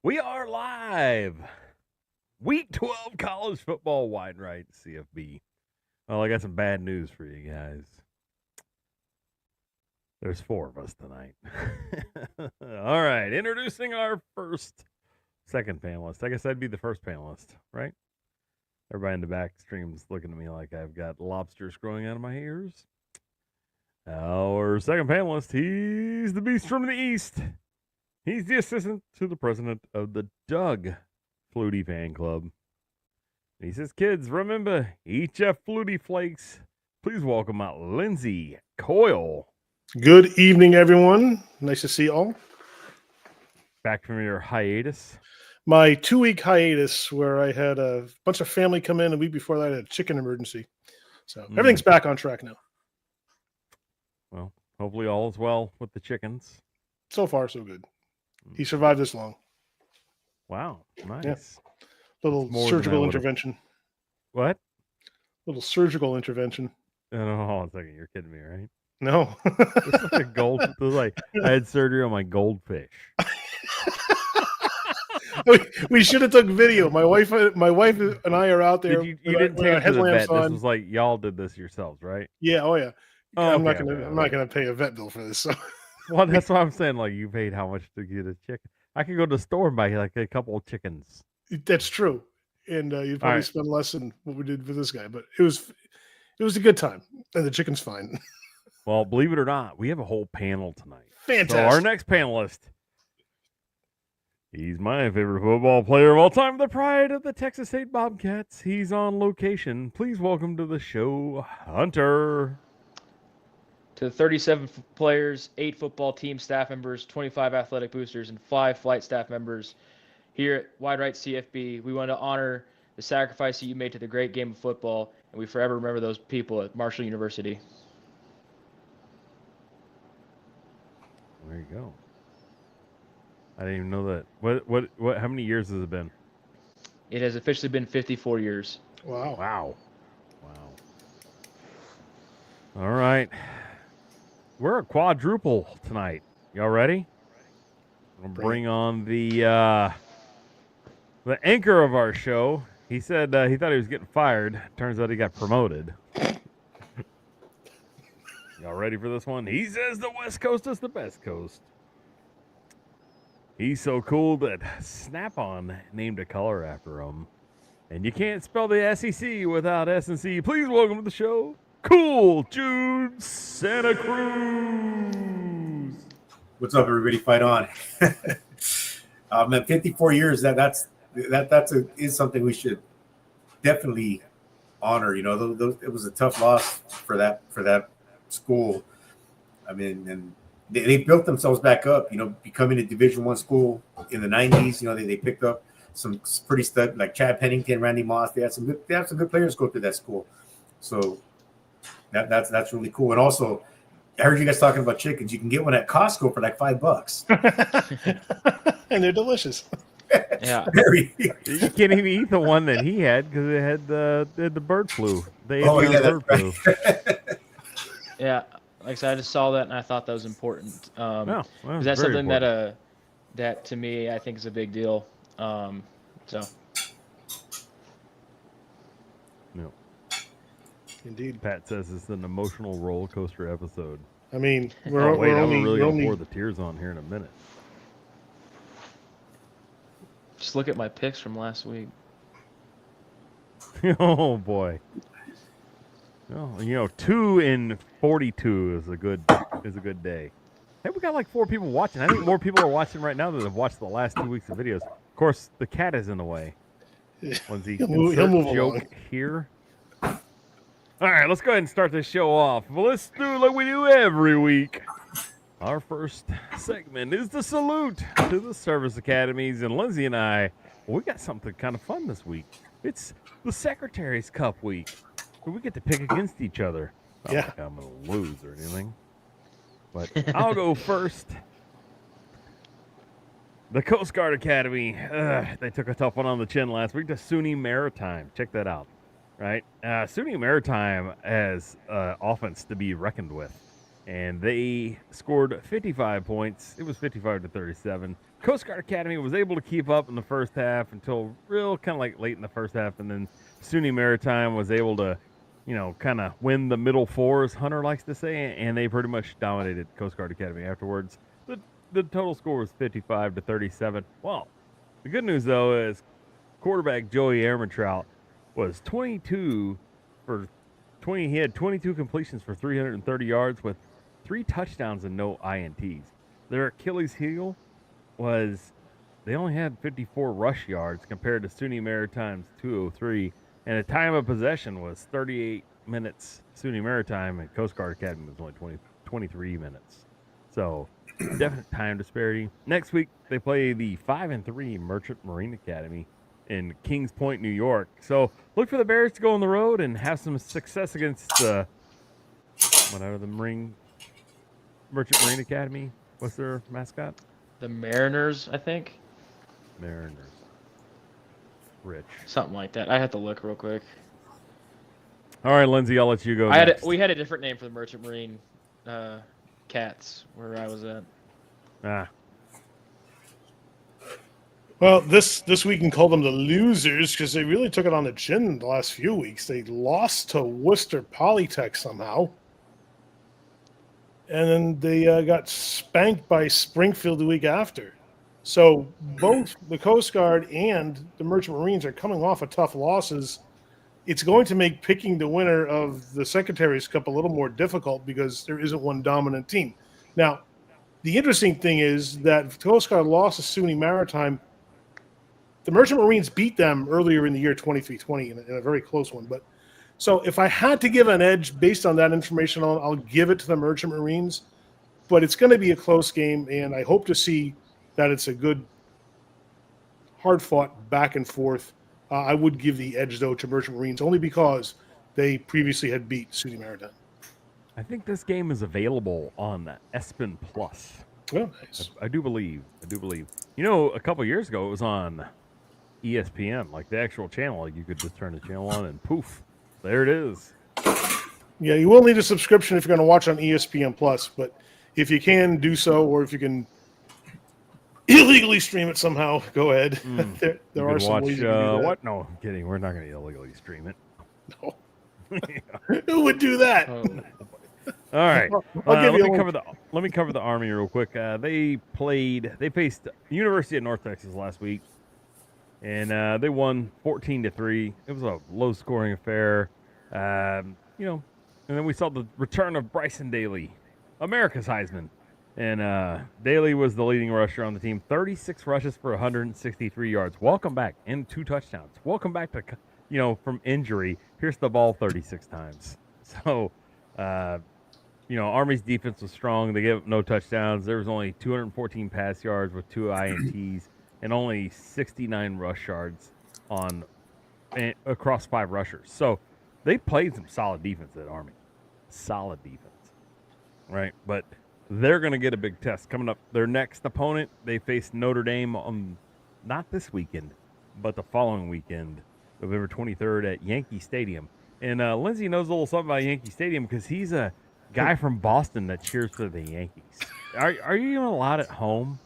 We are live. Week 12 college football wide right CFB. Well, I got some bad news for you guys. There's 4 of us tonight. All right, introducing our second panelist. I guess I'd be the first panelist, right? Everybody in the back stream's looking at me like I've got lobsters growing out of my ears. Our second panelist, he's the beast from the east. He's the assistant to the president of the Doug Flutie fan club. And he says, kids, remember, eat your Flutie flakes. Please welcome out Lindsay Coyle. Good evening, everyone. Nice to see you all. Back from your hiatus. My 2-week hiatus where I had a bunch of family come in. A week before that, I had a chicken emergency. So everything's back on track now. Well, hopefully all is well with the chickens. So far, so good. He survived this long. Wow, nice. Yeah. Little surgical intervention. What? Little surgical intervention. Oh, hold on a second. You're kidding me, right? No. It's like a gold. It was like I had surgery on my goldfish. We should have took video. My wife and I are out there. You didn't take it to the vet. This was like y'all did this yourselves, right? Yeah. Oh yeah. Oh, I'm not gonna pay a vet bill for this. So. Well, that's what I'm saying. Like, you paid how much to get a chicken? I could go to the store and buy like a couple of chickens. That's true, and you'd probably spend less than what we did for this guy. But it was a good time, and the chicken's fine. Well, believe it or not, we have a whole panel tonight. Fantastic. So our next panelist, he's my favorite football player of all time, the pride of the Texas State Bobcats. He's on location. Please welcome to the show, Hunter. To the 37 players, 8 football team staff members, 25 athletic boosters, and 5 flight staff members here at Wide Right CFB, we want to honor the sacrifice that you made to the great game of football, and we forever remember those people at Marshall University. There you go. I didn't even know that. What? How many years has it been? It has officially been 54 years. Wow. All right. We're a quadruple tonight. Y'all ready? We'll bring on the anchor of our show. He said he thought he was getting fired. Turns out he got promoted. Y'all ready for this one? He says the West Coast is the best coast. He's so cool that Snap-on named a color after him. And you can't spell the SEC without S&C. Please welcome to the show, Cool Jude Santa Cruz. What's up, everybody? Fight on. Man, 54 years. Is something we should definitely honor. You know, it was a tough loss for that school. I mean, and they built themselves back up. You know, becoming a Division I school in the 90s. You know, they picked up some pretty stud like Chad Pennington, Randy Moss. They had some good players go through that school. So that's really cool. And also, I heard you guys talking about chickens. You can get one at Costco for like $5. And they're delicious. Yeah. You can't even eat the one that he had because it had the bird flu. Bird flu. Yeah. Like I said, I just saw that and I thought that was important. That's something important. that to me I think is a big deal. So. No. Indeed. Pat says it's an emotional roller coaster episode. I mean, I'm really going to pour the tears on here in a minute. Just look at my picks from last week. Oh boy. Well, 2 in 42 is a good day. Hey, we got like 4 people watching. I think more people are watching right now than have watched the last 2 weeks of videos. Of course, the cat is in the way. He'll move along here. All right, let's go ahead and start this show off. Well, let's do like we do every week. Our first segment is the salute to the Service Academies. And Lindsay and I, we got something kind of fun this week. It's the Secretary's Cup week. We get to pick against each other. Not like I'm going to lose or anything. But I'll go first. The Coast Guard Academy, they took a tough one on the chin last week to SUNY Maritime. Check that out. Right? SUNY Maritime has offense to be reckoned with. and they scored 55 points. It was 55-37. Coast Guard Academy was able to keep up in the first half until real kind of like late in the first half, and then SUNY Maritime was able to, kind of win the middle fours, Hunter likes to say, and they pretty much dominated Coast Guard Academy afterwards. The total score was 55-37. Well, the good news, though, is quarterback Joey Ehrmantraut was 22 for 20. He had 22 completions for 330 yards with 3 touchdowns and no INTs. Their Achilles heel was they only had 54 rush yards compared to SUNY Maritime's 203, and the time of possession was 38 minutes. SUNY Maritime and Coast Guard Academy was only 23 minutes. So definite time disparity. Next week they play the 5-3 Merchant Marine Academy in Kings Point, New York. So look for the Bears to go on the road and have some success against whatever the Merchant Marine Academy. What's their mascot? The Mariners, I think. Mariners. Rich. Something like that. I have to look real quick. All right, Lindsay, I'll let you go. We had a different name for the Merchant Marine Cats where I was at. Well, this week we can call them the losers because they really took it on the chin the last few weeks. They lost to Worcester Polytech somehow. And then they got spanked by Springfield the week after. So both the Coast Guard and the Merchant Marines are coming off of tough losses. It's going to make picking the winner of the Secretary's Cup a little more difficult because there isn't one dominant team. Now, the interesting thing is that the Coast Guard lost to SUNY Maritime. The Merchant Marines beat them earlier in the year 23-20 in a very close one. But so if I had to give an edge based on that information, I'll give it to the Merchant Marines. But it's going to be a close game, and I hope to see that it's a good, hard-fought back and forth. I would give the edge, though, to Merchant Marines only because they previously had beat SUNY Maritime. I think this game is available on ESPN Plus. Oh, nice. I do believe. A couple years ago, it was on ESPN, like the actual channel. Like you could just turn the channel on and poof, there it is. Yeah, you will need a subscription if you're going to watch on ESPN Plus, but if you can do so, or if you can illegally stream it somehow, go ahead. There are some ways you can do that. What? No, I'm kidding. We're not going to illegally stream it. No. Who would do that? All right. Let me cover the Army real quick. They faced University of North Texas last week, and they won 14-3. It was a low-scoring affair. And then we saw the return of Bryson Daly, America's Heisman. And Daly was the leading rusher on the team. 36 rushes for 163 yards. Welcome back, and 2 touchdowns. Welcome back to, from injury. Pierced the ball 36 times. So, Army's defense was strong. They gave up no touchdowns. There was only 214 pass yards with 2 INTs and only 69 rush yards across 5 rushers. So they played some solid defense at Army. Solid defense, right? But they're going to get a big test coming up. Their next opponent, they face Notre Dame on not this weekend, but the following weekend, November 23rd at Yankee Stadium. And Lindsay knows a little something about Yankee Stadium because he's a guy from Boston that cheers for the Yankees. Are you even allowed at home?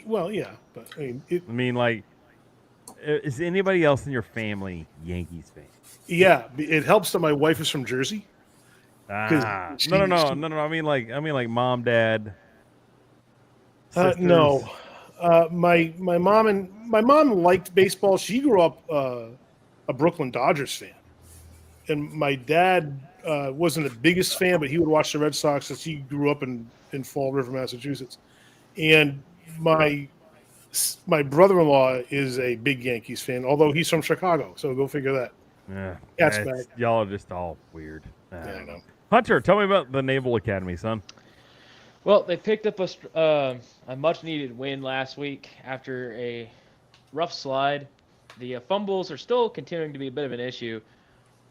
Well, yeah, but is anybody else in your family Yankees fan? Yeah, it helps that my wife is from Jersey. No. I mean like mom, dad. No, my mom liked baseball. She grew up a Brooklyn Dodgers fan, and my dad wasn't the biggest fan, but he would watch the Red Sox as he grew up in Fall River, Massachusetts. And my brother-in-law is a big Yankees fan, although he's from Chicago. So go figure that. Yeah, y'all are just all weird. I know. Hunter, tell me about the Naval Academy, son. Well, they picked up a much-needed win last week after a rough slide. The fumbles are still continuing to be a bit of an issue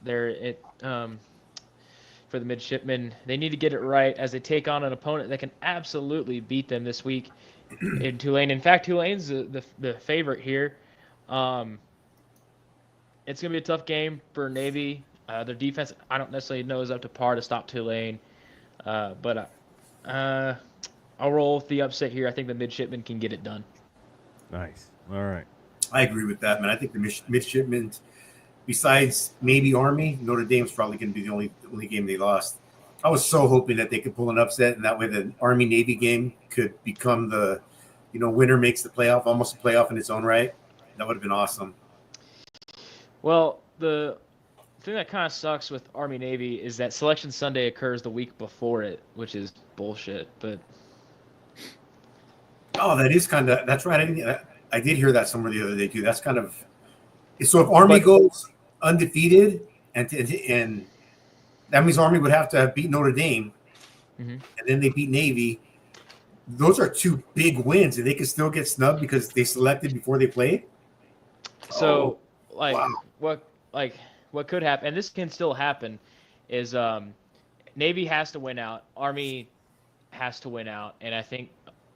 there for the midshipmen. They need to get it right as they take on an opponent that can absolutely beat them this week in Tulane. In fact, Tulane's the favorite here. It's going to be a tough game for Navy. Their defense, I don't necessarily know is up to par to stop Tulane, but I'll roll with the upset here. I think the midshipmen can get it done. Nice. All right. I agree with that, man. I think the midshipmen, besides maybe Army, Notre Dame's probably going to be the only game they lost. I was so hoping that they could pull an upset, and that way the Army-Navy game could become the, winner makes the playoff, almost a playoff in its own right. That would have been awesome. Well, the thing that kind of sucks with Army-Navy is that Selection Sunday occurs the week before it, which is bullshit. But that is that's right. I did hear that somewhere the other day too. That's kind of so. If Army goes undefeated, and that means Army would have to have beat Notre Dame, and then they beat Navy. Those are two big wins, and they could still get snubbed because they selected before they played. So, what could happen, and this can still happen, is Navy has to win out, Army has to win out, and I think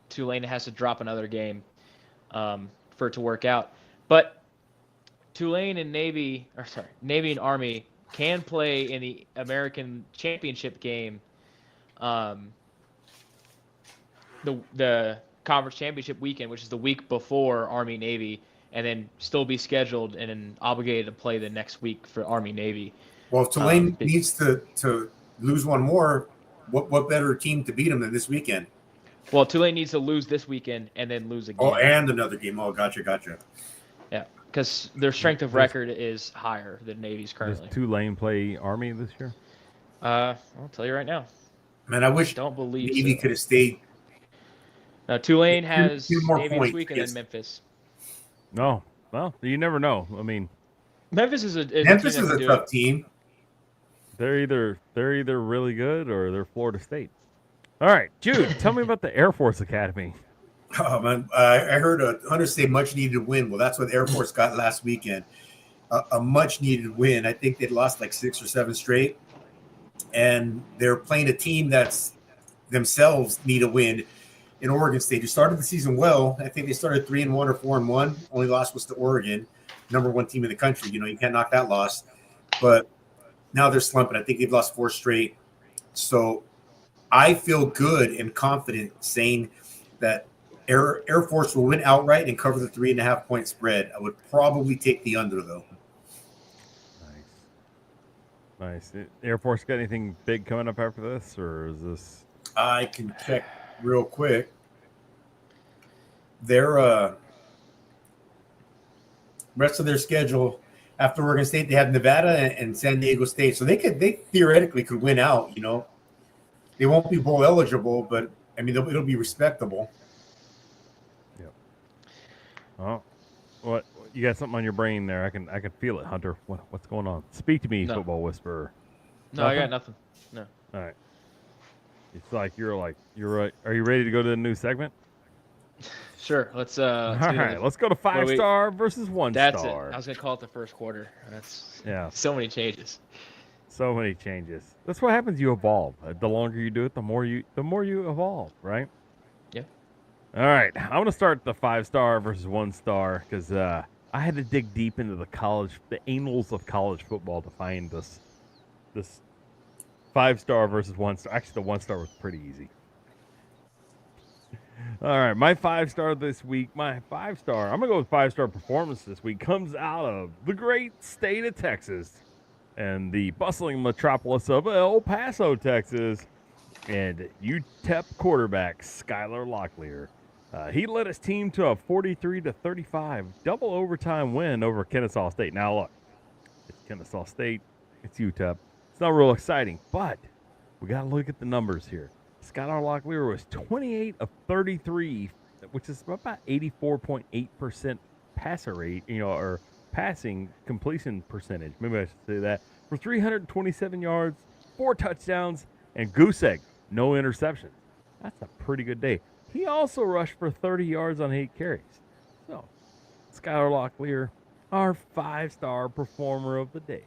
Tulane has to drop another game for it to work out. But Tulane and Navy and Army can play in the American Championship game, the Conference Championship weekend, which is the week before Army Navy, and then still be scheduled and then obligated to play the next week for Army Navy. Well, if Tulane needs to lose one more, what better team to beat them than this weekend? Well, Tulane needs to lose this weekend and then lose again. Oh, and another game. Oh, gotcha. Yeah, because their strength of record is higher than Navy's currently. Does Tulane play Army this year? I'll tell you right now. Man, I wish Navy could have stayed. Tulane has Navy this week and then Memphis. No, well, you never know. I mean, Memphis is a tough team. They're either really good or they're Florida State. All right, Jude, tell me about the Air Force Academy. Oh man, I heard Hunters say much needed win. Well, that's what Air Force got last weekend. A much needed win. I think they'd lost like 6 or 7 straight, and they're playing a team that's themselves need a win in Oregon State, who started the season well. I think they started 3-1 or 4-1. Only loss was to Oregon, number 1 team in the country. You can't knock that loss. But now they're slumping. I think they've lost 4 straight. So I feel good and confident saying that Air Force will win outright and cover the 3.5 point spread. I would probably take the under though. Nice. Air Force got anything big coming up after this, or is this? I can check real quick. Their rest of their schedule after Oregon State, they have Nevada and San Diego State, so they theoretically could win out. They won't be bowl eligible, but I mean it'll be respectable. Yep. Oh, what you got something on your brain there? I can feel it, Hunter. What's going on? Speak to me, Football Whisperer. No, nothing? I got nothing. No. All right. It's like you're right. Are you ready to go to the new segment? Sure. Let's all right. Let's go to 5-star versus 1-star. That's it. I was gonna call it the first quarter. That's so many changes. So many changes. That's what happens. You evolve. The longer you do it, the more you evolve, right? Yeah. All right. I'm gonna start the 5-star versus 1-star because I had to dig deep into the annals of college football to find this 5-star versus 1-star. Actually, the 1-star was pretty easy. All right, my 5-star this week, I'm going to go with 5-star performance this week, comes out of the great state of Texas and the bustling metropolis of El Paso, Texas, and UTEP quarterback Skylar Locklear. He led his team to a 43-35 double overtime win over Kennesaw State. Now, look, it's Kennesaw State, it's UTEP. It's not real exciting, but we got to look at the numbers here. Skylar Locklear was 28 of 33, which is about 84.8% passer rate, or passing completion percentage. Maybe I should say that. For 327 yards, 4 touchdowns, and goose egg, no interceptions. That's a pretty good day. He also rushed for 30 yards on 8 carries. So, Skylar Locklear, our 5-star performer of the day.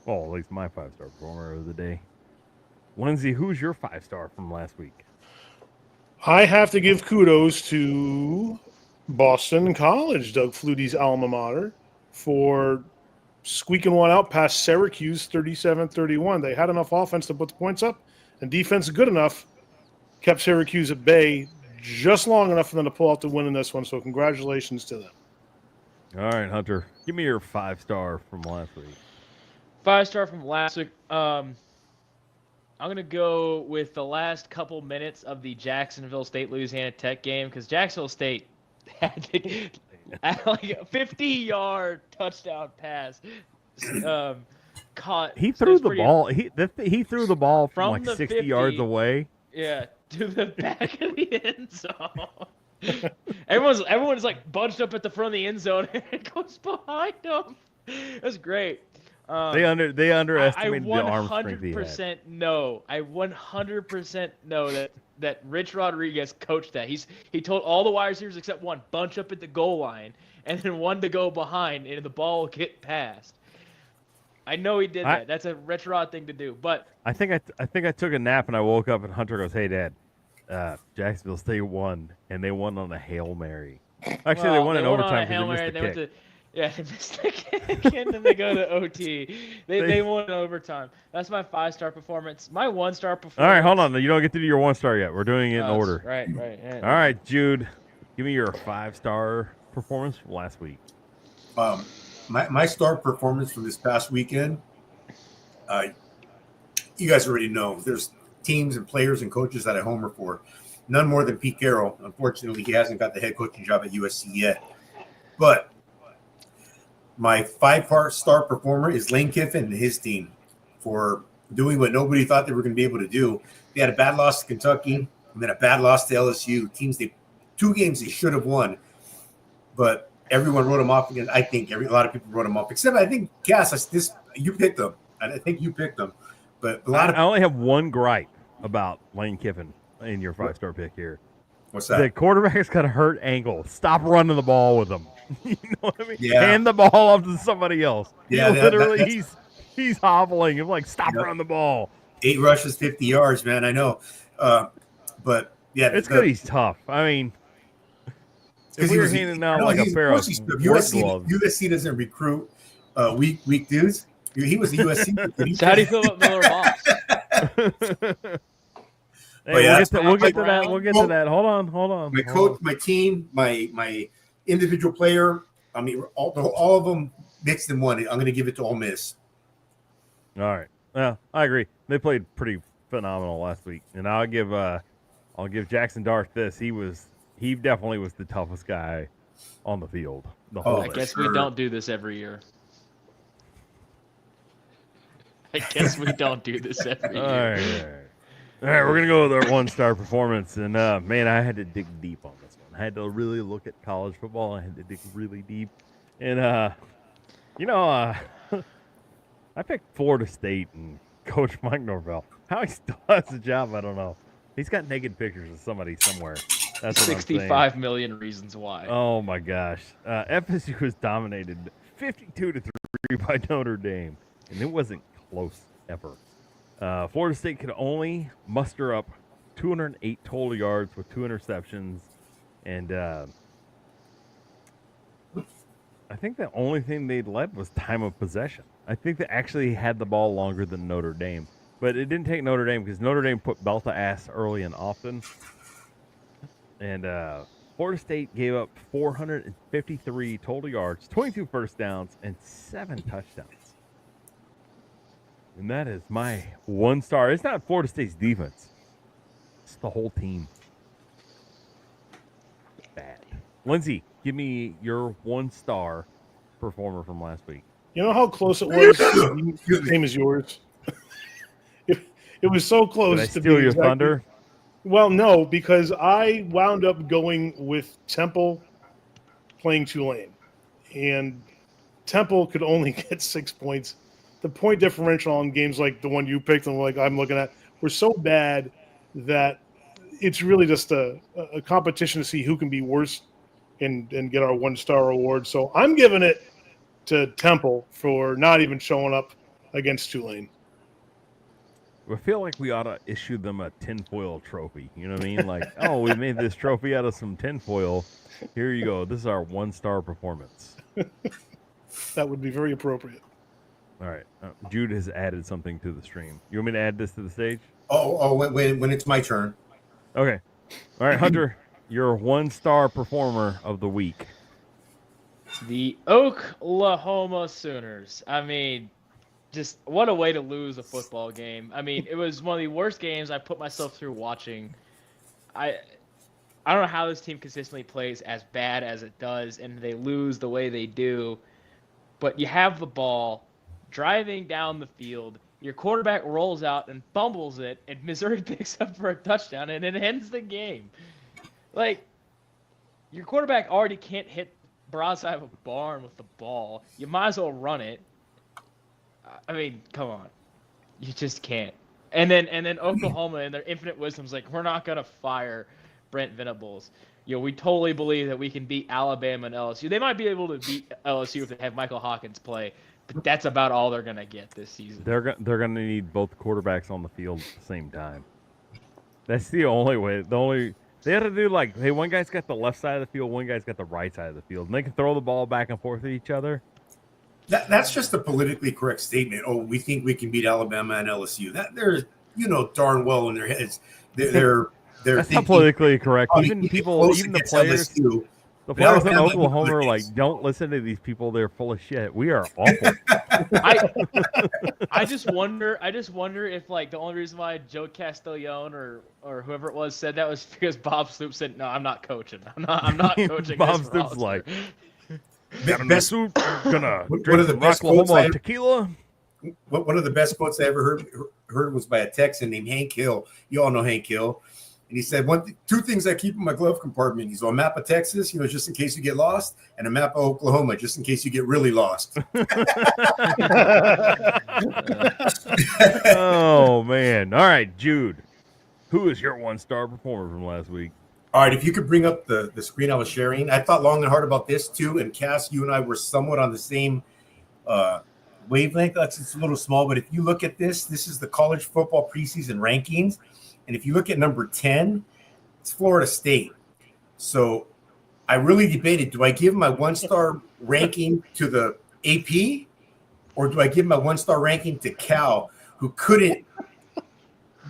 Well, at least my 5-star performer of the day. Lindsay, who's your 5-star from last week? I have to give kudos to Boston College, Doug Flutie's alma mater, for squeaking one out past Syracuse 37-31. They had enough offense to put the points up, and defense good enough kept Syracuse at bay just long enough for them to pull out the win in this one. So congratulations to them. All right, Hunter, give me your 5-star from last week. 5-star from last week. I'm going to go with the last couple minutes of the Jacksonville State-Louisiana Tech game because Jacksonville State had like a 50-yard touchdown pass. Caught. He threw the ball. He threw the ball from like 60 50, yards away. Yeah, to the back of the end zone. Everyone's like bunched up at the front of the end zone and it goes behind them. That's great. They underestimated the arm strength he had. I 100% know that Rich Rodriguez coached that. He told all the wide receivers except one bunch up at the goal line and then one to go behind and the ball will get passed. I know he did that. That's a Rich Rod thing to do. But I think I took a nap and I woke up and Hunter goes, "Hey, Dad, Jacksonville State won and they won on a Hail Mary. Actually, they won in overtime because they missed the kick." They missed the kick, and then they go to OT. They won in overtime. That's my 5-star performance. My 1-star performance. All right, hold on. You don't get to do your 1-star yet. We're doing it in order. Right. Yeah. All right, Jude, give me your 5-star performance from last week. My star performance from this past weekend, you guys already know. There's teams and players and coaches that I homer for. None more than Pete Carroll. Unfortunately, he hasn't got the head coaching job at USC yet. But my 5-star performer is Lane Kiffin and his team for doing what nobody thought they were going to be able to do. They had a bad loss to Kentucky and then a bad loss to LSU. Two games they should have won, but everyone wrote them off again. I think a lot of people wrote them off, except I think Cass. You picked them. I think you picked them, but I only have one gripe about Lane Kiffin in your 5-star pick here. What's that? The quarterback's got a hurt ankle. Stop running the ball with him. You know what I mean? Yeah. Hand the ball off to somebody else. Yeah, he's hobbling. I'm like, stop running the ball. 8 rushes, 50 yards, man. I know, but yeah, it's good. He's tough. I mean, if we were handing out like a pair of USC doesn't recruit weak dudes. He was the USC. So how do you feel about Miller Moss? We'll get to that. Hold on. My coach, my team, my individual player. I mean, all of them mixed in one. I'm going to give it to Ole Miss. All right. Yeah, I agree. They played pretty phenomenal last week, and I'll give Jackson Dart this. He definitely was the toughest guy on the field. I guess we don't do this every year. All right, we're gonna go with our 1-star performance, and man, I had to dig deep on this one. I had to really look at college football. I had to dig really deep, and I picked Florida State and Coach Mike Norvell. How he still has a job, I don't know. He's got naked pictures of somebody somewhere. That's 65 million reasons why. Oh my gosh, FSU was dominated 52-3 by Notre Dame, and it wasn't close ever. Florida State could only muster up 208 total yards with 2 interceptions, and I think the only thing they led was time of possession. I think they actually had the ball longer than Notre Dame, but it didn't take Notre Dame because Notre Dame put belt to ass early and often, and Florida State gave up 453 total yards, 22 first downs, and 7 touchdowns. And that is my 1-star. It's not Florida State's defense. It's the whole team. Bad. Lindsay, give me your 1-star performer from last week. You know how close it was? Same as yours. It was so close. Did I steal your thunder? Well, no, because I wound up going with Temple playing Tulane. And Temple could only get 6 points. The point differential on games like the one you picked and like I'm looking at were so bad that it's really just a competition to see who can be worse and get our 1-star award. So I'm giving it to Temple for not even showing up against Tulane. I feel like we ought to issue them a tinfoil trophy. You know what I mean? Like, oh, we made this trophy out of some tinfoil. Here you go. This is our 1-star performance. That would be very appropriate. All right. Jude has added something to the stream. You want me to add this to the stage? When it's my turn. Okay. All right, Hunter, your 1-star performer of the week. The Oklahoma Sooners. I mean, just what a way to lose a football game. I mean, it was one of the worst games I put myself through watching. I don't know how this team consistently plays as bad as it does, and they lose the way they do. But you have the ball driving down the field. Your quarterback rolls out and fumbles it, and Missouri picks up for a touchdown, and it ends the game. Like, your quarterback already can't hit broadside of a barn with the ball. You might as well run it. I mean, come on. You just can't. And then Oklahoma, in their infinite wisdom, is like, we're not going to fire Brent Venables. We totally believe that we can beat Alabama and LSU. They might be able to beat LSU if they have Michael Hawkins play, but that's about all they're going to get this season. They're going to need both quarterbacks on the field at the same time. That's the only way. They had to do hey, one guy's got the left side of the field, one guy's got the right side of the field, and they can throw the ball back and forth at each other. That's just a politically correct statement. Oh, we think we can beat Alabama and LSU. That they're darn well in their heads. They're That's not politically correct. Even the players, LSU. the players in Oklahoma are like, don't listen to these people. They're full of shit. We are awful. I just wonder if the only reason why Joe Castiglione or whoever it was said that was because Bob Stoops said, no, I'm not coaching. I'm not coaching. Bob Stoops like, gonna one drink of the some best Oklahoma tequila. One of the best quotes I ever heard was by a Texan named Hank Hill. You all know Hank Hill. And he said, two things I keep in my glove compartment. He's on a map of Texas, just in case you get lost, and a map of Oklahoma, just in case you get really lost. Oh, man. All right, Jude. Who is your 1-star performer from last week? All right, if you could bring up the screen I was sharing. I thought long and hard about this, too. And Cass, you and I were somewhat on the same wavelength. It's a little small, but if you look at this is the college football preseason rankings. And if you look at number 10, it's Florida State. So I really debated, do I give my 1-star ranking to the AP or do I give my 1-star ranking to Cal, who couldn't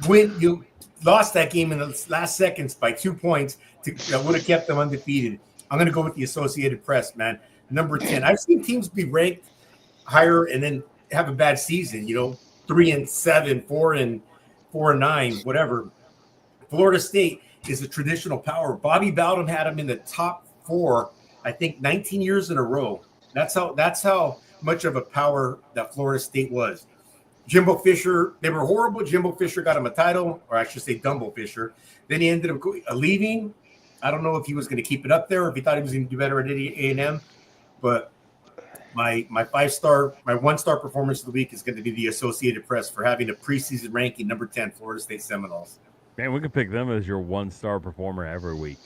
win? You lost that game in the last seconds by 2 points that would have kept them undefeated. I'm going to go with the Associated Press, man. Number 10. I've seen teams be ranked higher and then have a bad season, 3-7, 4-9, whatever. Florida State is a traditional power. Bobby Bowden had them in the top 4, I think, 19 years in a row. That's how much of a power that Florida State was. Jimbo Fisher, they were horrible. Jimbo Fisher got him a title, or I should say Dumbo Fisher. Then he ended up leaving. I don't know if he was going to keep it up there or if he thought he was going to do better at A&M. But my 1-star performance of the week is going to be the Associated Press for having a preseason ranking number 10 Florida State Seminoles. Man, we could pick them as your 1-star performer every week.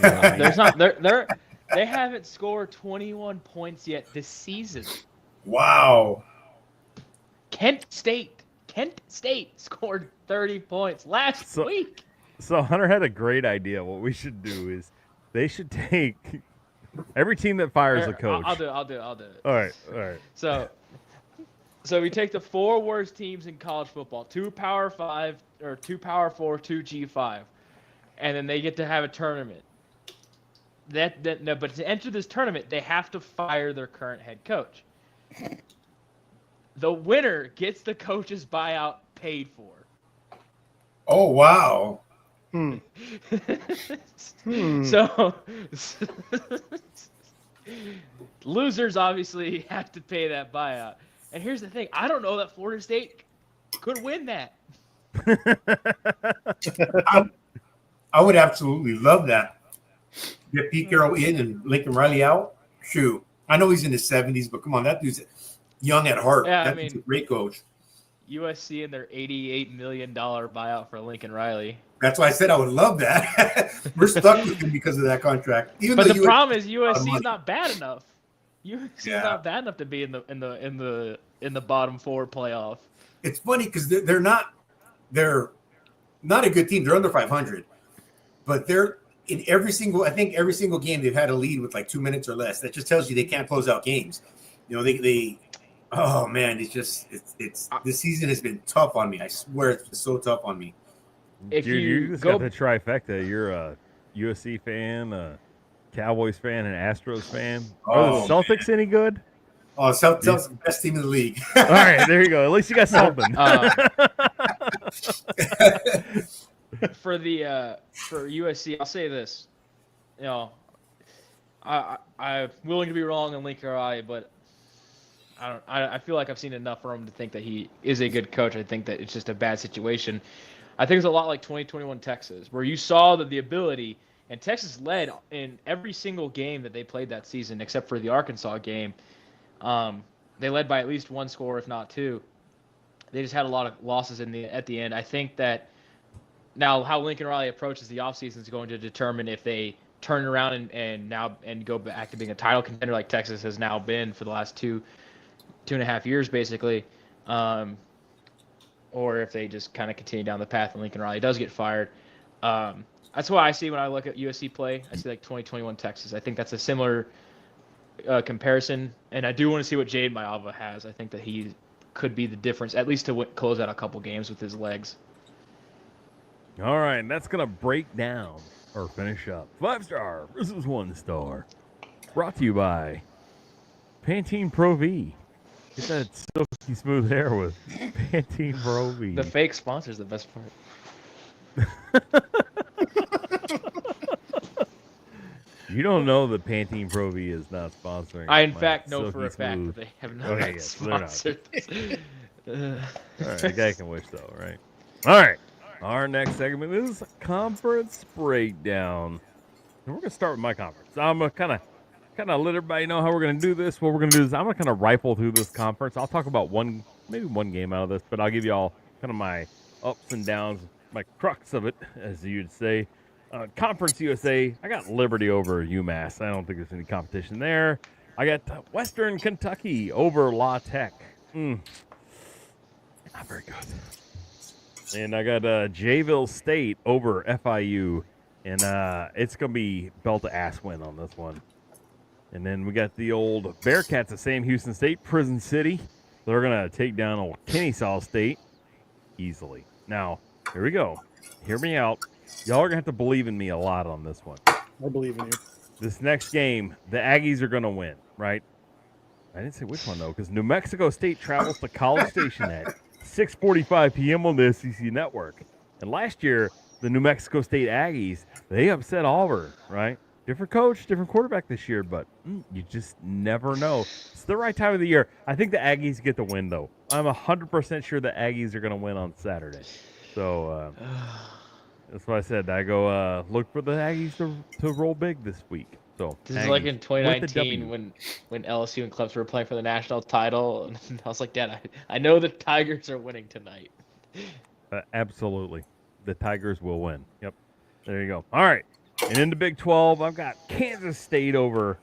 There's not they haven't scored 21 points yet this season. Wow. Kent State scored 30 points last week. So Hunter had a great idea. What we should do is they should take every team that fires a coach. I'll do it. All right. So we take the 4 worst teams in college football, 2 Power 5 or 2 Power 4, 2 G5, and then they get to have a tournament. But to enter this tournament, they have to fire their current head coach. The winner gets the coach's buyout paid for. Oh, wow. So losers obviously have to pay that buyout. And here's the thing. I don't know that Florida State could win that. I would absolutely love that. Get Pete Carroll in and Lincoln Riley out. Shoot. I know he's in his 70s, but come on, that dude's young at heart. Yeah, That's a great coach. USC and their $88 million buyout for Lincoln Riley. That's why I said I would love that. We're stuck with him because of that contract. But the problem is USC is not bad enough. USC is not bad enough to be in the bottom 4 playoff. It's funny because they're not a good team. They're under 500, but they're in every single game they've had a lead with like 2 minutes or less. That just tells you they can't close out games. They Oh man, it's this season has been tough on me. I swear it's been so tough on me. If Dude, you you just go- got the trifecta. You're a USC fan, a Cowboys fan, and Astros fan. Are the Oh, Celtics any good? Oh, Celtics the best team in the league. All right, there you go. At least you got something. For USC, I'll say this. You know, I'm willing to be wrong in Lincoln Riley, but I feel like I've seen enough for him to think that he is a good coach. I think that it's just a bad situation. I think it's a lot like 2021 Texas, where you saw that the ability, and Texas led in every single game that they played that season, except for the Arkansas game. They led by at least one score, if not two. They just had a lot of losses at the end. I think that now how Lincoln Riley approaches the offseason is going to determine if they turn around and go back to being a title contender like Texas has now been for the last two and a half years, basically. Or if they just kind of continue down the path and Lincoln Riley does get fired. That's what I see when I look at USC play. I see like 2021 Texas. I think that's a similar comparison, and I do want to see what Jade Maiava has. I think that he could be the difference, at least to close out a couple games with his legs. All right, and that's going to break down or finish up 5-star versus 1-star. Brought to you by Pantene Pro V. Get that silky smooth hair with Pantene Pro V. The fake sponsor is the best part. You don't know that Pantene Pro V is not sponsoring. I, in my fact, know silky for a fact smooth. that they have not Okay, yes, they're not. sponsored this. All right, the guy can wish though, right? All right. Our next segment is conference breakdown. And we're gonna start with my conference. I'm gonna kind of let everybody know how we're gonna do this. What we're gonna do is I'm gonna kind of rifle through this conference. I'll talk about maybe one game out of this, but I'll give you all kind of my ups and downs, my crux of it, as you'd say. Conference USA, I got Liberty over UMass. I don't think there's any competition there. I got Western Kentucky over La Tech. Not very good. And I got Jayville State over FIU. And it's going to be belt-to-ass win on this one. And then we got the old Bearcats of Sam Houston State, Prison City. They're going to take down old Kennesaw State easily. Now, here we go. Hear me out. Y'all are going to have to believe in me a lot on this one. I believe in you. This next game, the Aggies are going to win, right? I didn't say which one, though, because New Mexico State travels to College Station at 6:45 p.m. on the SEC Network. And last year, the New Mexico State Aggies, they upset Auburn, right? Different coach, different quarterback this year, but you just never know. It's the right time of the year. I think the Aggies get the win, though. I'm 100% sure the Aggies are going to win on Saturday. So that's why I said I go look for the Aggies to roll big this week. So This Aggies is like in with the 2019 W. when LSU and Clemson were playing for the national title, and I was like, Dad, I know the Tigers are winning tonight. Absolutely. The Tigers will win. Yep. There you go. All right. And in the Big 12, I've got Kansas State over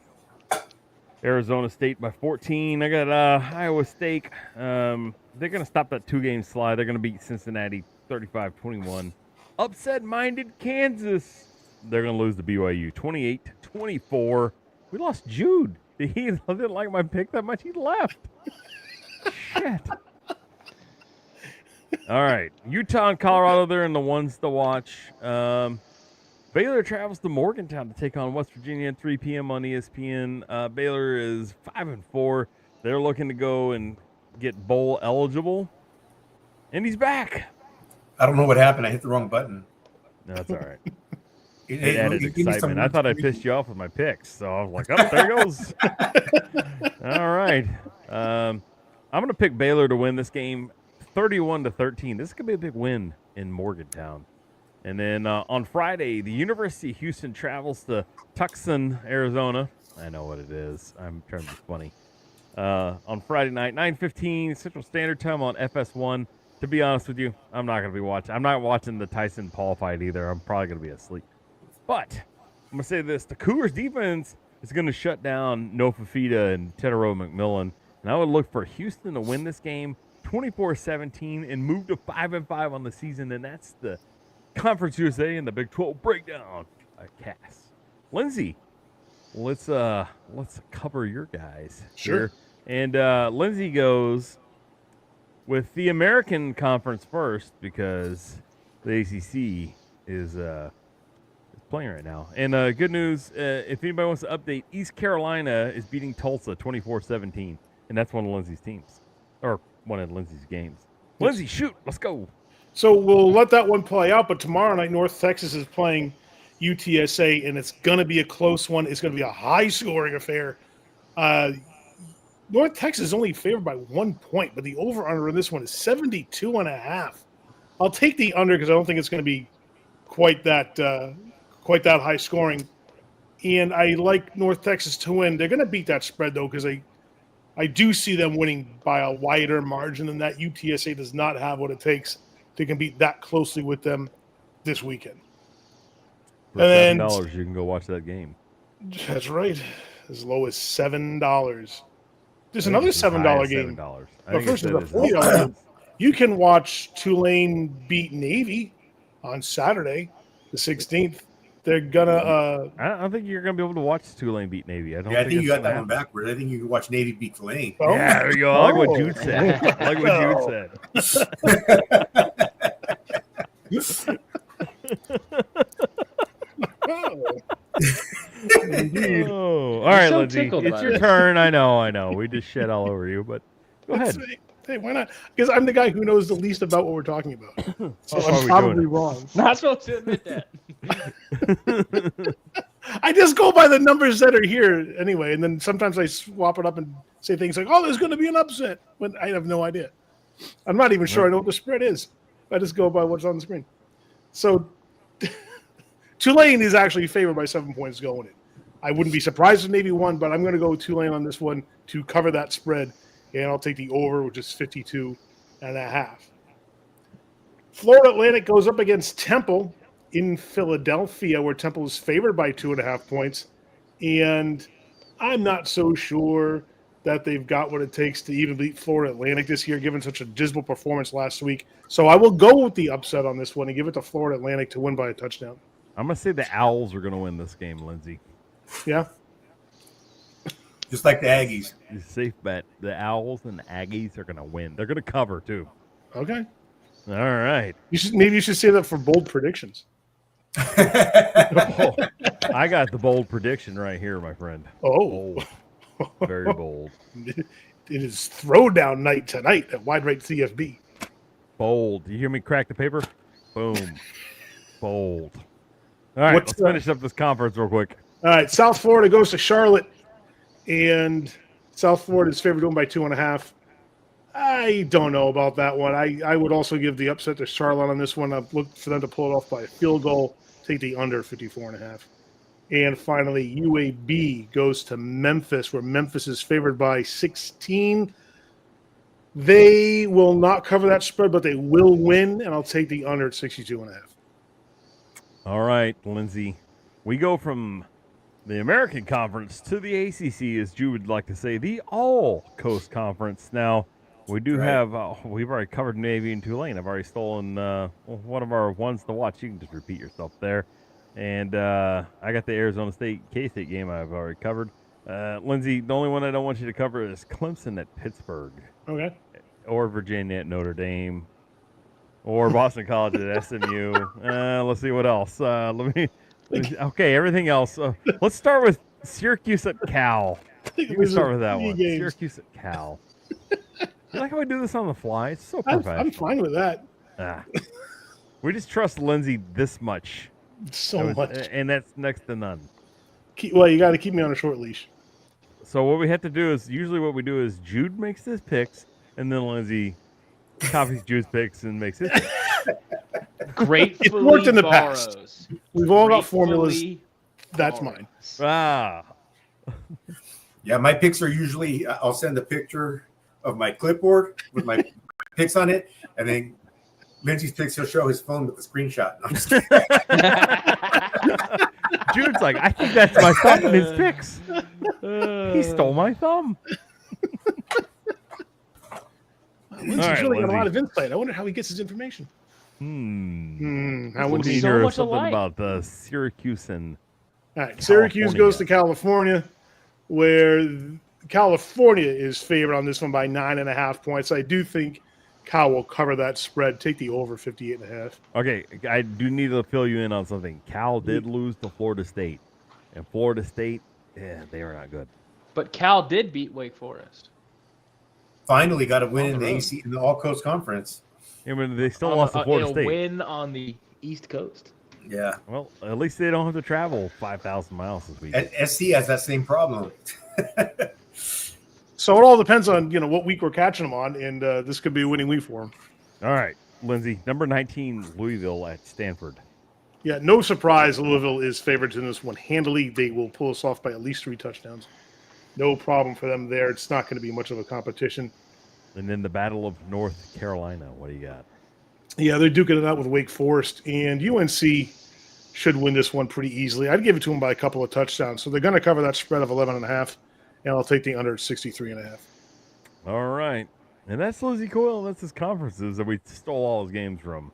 Arizona State by 14. I got Iowa State. They're going to stop that two-game slide. They're going to beat Cincinnati 35-21. Upset-minded Kansas. They're going to lose to BYU 28-24. We lost Jude. He didn't like my pick that much. He left. Shit. All right. Utah and Colorado, they're in the ones to watch. Baylor travels to Morgantown to take on West Virginia at 3 p.m. on ESPN. Baylor is 5-4. They're looking to go and get bowl eligible. And he's back. I don't know what happened. I hit the wrong button. No, that's all right. It Added gave me some excitement. I thought I pissed you off with my picks. So I was like, oh, there he goes. All right. I'm going to pick Baylor to win this game 31-13. This could be a big win in Morgantown. And then on Friday, the University of Houston travels to Tucson, Arizona. I know what it is. I'm trying to be funny. On Friday night, 9:15 Central Standard Time on FS1. To be honest with you, I'm not going to be watching. I'm not watching the Tyson Paul fight either. I'm probably going to be asleep. But I'm going to say this. The Cougars defense is going to shut down No Fafita and Tedero McMillan. And I would look for Houston to win this game 24-17 and move to 5-5 on the season. And that's the Conference USA and the Big 12 breakdown by Cass. Lindsay, let's cover your guys. Sure. Here. And Lindsay goes with the American Conference first because the ACC is playing right now. And good news, if anybody wants to update, East Carolina is beating Tulsa 24-17, and that's one of Lindsay's teams, or one of Lindsay's games. Yes. Lindsay, shoot, let's go. So we'll let that one play out, but tomorrow night, North Texas is playing UTSA, and it's going to be a close one. It's going to be a high-scoring affair. North Texas is only favored by 1 point, but the over-under in this one is 72.5. I'll take the under because I don't think it's going to be quite that high scoring. And I like North Texas to win. They're going to beat that spread, though, because I do see them winning by a wider margin than that. UTSA does not have what it takes to compete that closely with them this weekend. For And then- $7, you can go watch that game. That's right. As low as $7. There's another $7 game. $7. But first, there's a $40 game. You can watch Tulane beat Navy on Saturday, the 16th. They're gonna. I don't think you're gonna be able to watch Tulane beat Navy. I think you it's got gonna that one happen. backwards. I think you can watch Navy beat Tulane. Oh. Yeah, there you go. I like what Jude said. I like what Jude said. Indeed. Oh, all right, so Lindsay. tickled It's by your this. turn. I know. We just shed all over you, but go ahead. Hey, why not? Because I'm the guy who knows the least about what we're talking about. So That's why I'm we're probably doing it. wrong. Not supposed to admit that. I just go by the numbers that are here anyway, and then sometimes I swap it up and say things like, "Oh, there's going to be an upset," when I have no idea. I'm not even sure I know what the spread is. I just go by what's on the screen. So Tulane is actually favored by 7 points going in. I wouldn't be surprised if Navy won, but I'm going to go with Tulane on this one to cover that spread, and I'll take the over, which is 52.5. Florida Atlantic goes up against Temple in Philadelphia, where Temple is favored by 2.5 points. And I'm not so sure that they've got what it takes to even beat Florida Atlantic this year, given such a dismal performance last week. So I will go with the upset on this one and give it to Florida Atlantic to win by a touchdown. I'm gonna say the Owls are gonna win this game, Lindsay. Yeah? Just like the Aggies. It's a safe bet. The Owls and the Aggies are gonna win. They're gonna cover too. Okay. All right. Maybe you should say that for bold predictions. Oh, I got the bold prediction right here, my friend. Oh. Bold. Very bold. It is throwdown night tonight at Wide Right CFB. Bold. You hear me crack the paper? Boom. Bold. All right, What's let's the- finish up this conference real quick. All right, South Florida goes to Charlotte, and South Florida is favored to win by 2.5. I don't know about that one. I would also give the upset to Charlotte on this one. I've looked for them to pull it off by a field goal. Take the under 54.5. And finally, UAB goes to Memphis, where Memphis is favored by 16. They will not cover that spread, but they will win, and I'll take the under at 62.5. All right, Lindsay. We go from the American Conference to the ACC, as Drew would like to say, the All-Coast Conference. Now, we do have, we've already covered Navy and Tulane. I've already stolen one of our ones to watch. You can just repeat yourself there. And I got the Arizona State K-State game I've already covered. Lindsay, the only one I don't want you to cover is Clemson at Pittsburgh, Okay. or Virginia at Notre Dame, or Boston College at SMU. Let's see what else. Okay, everything else. Let's start with Syracuse at Cal. You can start with that one. Games. Syracuse at Cal. You like how I do this on the fly? It's so I'm professional. fine with that. We just trust Lindsay this much. So much. And that's next to none. Well, you got to keep me on a short leash. So what we have to do is, usually what we do is Jude makes his picks, and then Lindsay copies Jude's picks and makes his picks. Gratefully It's worked in the borrows. past. We've all got formulas. Gratefully That's borrows. mine. Ah. Yeah, my picks are usually, I'll send a picture of my clipboard with my picks on it, and then Lindsay's picks, he'll show his phone with the screenshot. I'm just kidding. Jude's like, I think that's my thumb in his picks. He stole my thumb. Lindsay's All right, really got a Lindsay. lot of insight. I wonder how he gets his information. How What would do he? you so hear much something alike. about the Syracusan? All right, Syracuse California. goes to California, where California is favored on this one by 9.5 points. I do think Cal will cover that spread. Take the over 58.5. Okay, I do need to fill you in on something. Cal did lose to Florida State, and Florida State, they are not good. But Cal did beat Wake Forest. Finally got a win On in the the road. AC in the All Coast Conference. I mean, they still lost to Florida in a State. win on the East Coast. Yeah. Well, at least they don't have to travel 5,000 miles this week. And SC has that same problem. So it all depends on what week we're catching them on, and this could be a winning week for them. All right, Lindsay, number 19, Louisville at Stanford. Yeah, no surprise. Louisville is favorites in this one handily. They will pull us off by at least 3 touchdowns. No problem for them there. It's not going to be much of a competition. And then the Battle of North Carolina. What do you got? Yeah, they're duking it out with Wake Forest, and UNC should win this one pretty easily. I'd give it to them by a couple of touchdowns. So they're going to cover that spread of 11.5, and I'll take the under at 63.5. All right. And that's Lizzie Coyle. That's his conferences that we stole all his games from.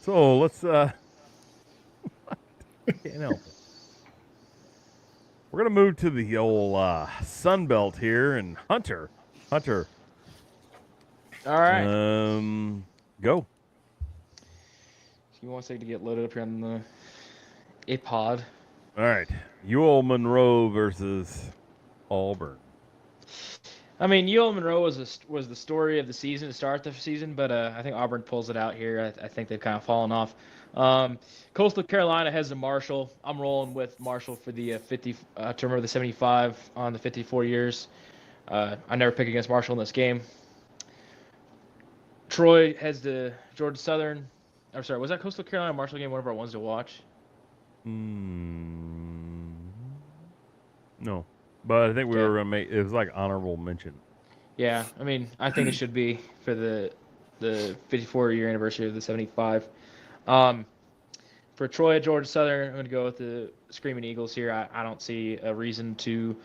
So let's can't help it. We're gonna move to the old Sun Belt here, and Hunter. All right. Go. You want to get loaded up here on the iPod. All right. UL Monroe versus Auburn. I mean, UL Monroe was the story of the season to start the season, but I think Auburn pulls it out here. I think they've kind of fallen off. Coastal Carolina heads to Marshall. I'm rolling with Marshall for the 50 to remember the 75 on the 54 years. I never pick against Marshall in this game. Troy heads to Georgia Southern. I'm sorry, was that Coastal Carolina Marshall game one of our ones to watch? No, but I think we were gonna make it was like honorable mention. Yeah, I mean, I think it should be for the 54-year anniversary of the 75. For Troy at Georgia Southern, I'm going to go with the Screaming Eagles here. I don't see a reason to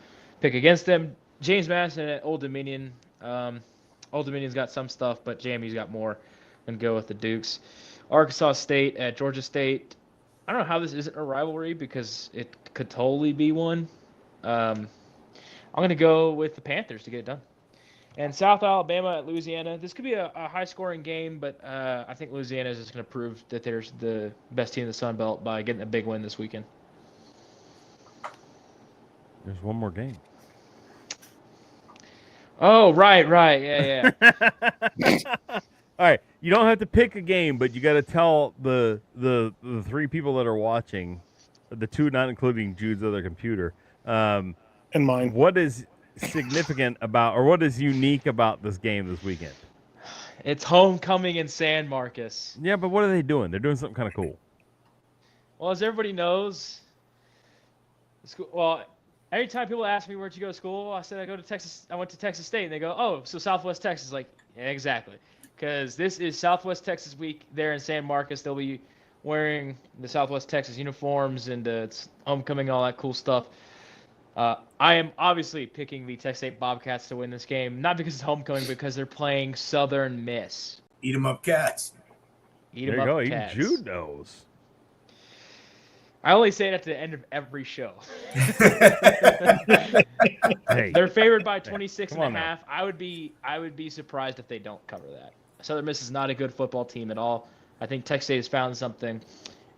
pick against them. James Madison at Old Dominion. Old Dominion's got some stuff, but JMU's got more. I'm going to go with the Dukes. Arkansas State at Georgia State. I don't know how this isn't a rivalry because it could totally be one. I'm going to go with the Panthers to get it done. And South Alabama at Louisiana. This could be a high-scoring game, but I think Louisiana is just going to prove that they're the best team in the Sun Belt by getting a big win this weekend. There's one more game. Oh, right. Yeah. All right, you don't have to pick a game, but you got to tell the 3 people that are watching, the 2 not including Jude's other computer, And mine. what is significant about, or what is unique about this game this weekend? It's homecoming in San Marcos. Yeah, but what are they doing? They're doing something kind of cool. Well, as everybody knows, every time people ask me where'd you go to school, I said I go to Texas. I went to Texas State, and they go, "Oh, so Southwest Texas?" Like, yeah, exactly, because this is Southwest Texas week there in San Marcos. They'll be wearing the Southwest Texas uniforms, and it's homecoming, all that cool stuff. I am obviously picking the Texas State Bobcats to win this game, not because it's homecoming, because they're playing Southern Miss. Eat 'em up, cats. Eat 'em There you up, go. Even Cats. Jude knows. I only say it at the end of every show. Hey, They're favored by 26 Come and on a now. half. I would be surprised if they don't cover that. Southern Miss is not a good football team at all. I think Texas State has found something,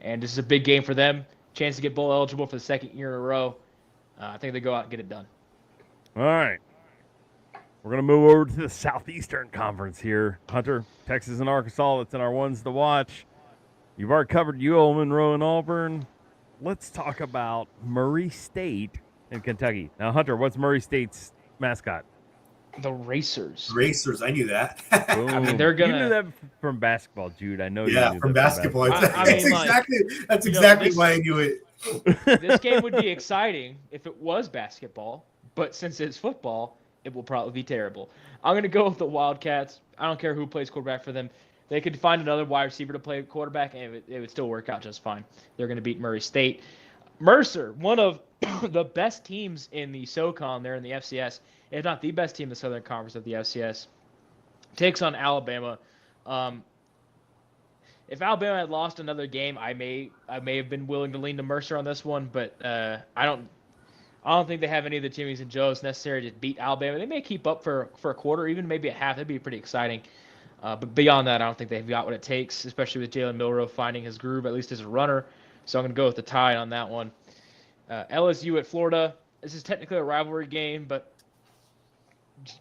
and this is a big game for them. Chance to get bowl eligible for the second year in a row. I think they go out and get it done. all right. We're going to move over to the Southeastern Conference here. Hunter, Texas and Arkansas, that's in our ones to watch. You've already covered UL Monroe and Auburn. Let's talk about Murray State and Kentucky. Now, Hunter, what's Murray State's mascot? The Racers. Racers, I knew that. I mean, they're You gonna. knew that from basketball, Jude. I know you yeah, knew from that basketball. I That's mean, like, exactly this- why I knew it. This game would be exciting if it was basketball, but since it's football, it will probably be terrible. I'm going to go with the Wildcats. I don't care who plays quarterback for them. They could find another wide receiver to play quarterback, and it would still work out just fine. They're going to beat Murray State. Mercer, one of the best teams in the SoCon there in the FCS, if not the best team in the Southern Conference of the FCS, takes on Alabama. If Alabama had lost another game, I may have been willing to lean to Mercer on this one, but I I don't think they have any of the Jimmys and Joes necessary to beat Alabama. They may keep up for a quarter, even maybe a half. That'd be pretty exciting. But beyond that, I don't think they've got what it takes, especially with Jalen Milroe finding his groove, at least as a runner. So I'm going to go with the Tide on that one. LSU at Florida. This is technically a rivalry game, but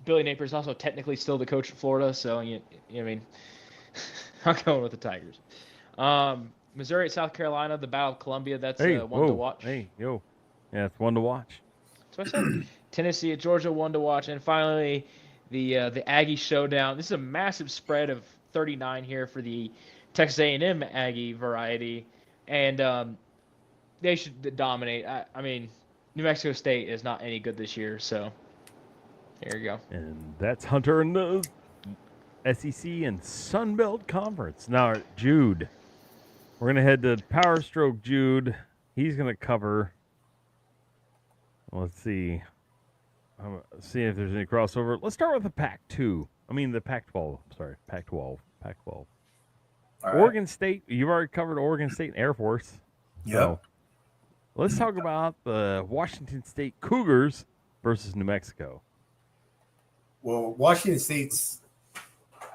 Billy Napier is also technically still the coach of Florida. So, I mean, I'm going with the Tigers. Missouri at South Carolina, the Battle of Columbia. That's one to watch. Hey, yo. Yeah, it's one to watch. That's what I said. Tennessee at Georgia, one to watch. And finally, the Aggie showdown. This is a massive spread of 39 here for the Texas A&M Aggie variety, and they should dominate. I mean, New Mexico State is not any good this year, so there you go. And that's Hunter in the SEC and Sun Belt Conference. Now, Jude, we're gonna head to Power Stroke. Jude, he's gonna cover. Let's see. See if there's any crossover. Let's start with the Pac-2. I mean, the Pac-12. Sorry, Pac-12. Pac-12. All right. Oregon State. You've already covered Oregon State and Air Force. Yep. So let's talk about the Washington State Cougars versus New Mexico. Well, Washington State's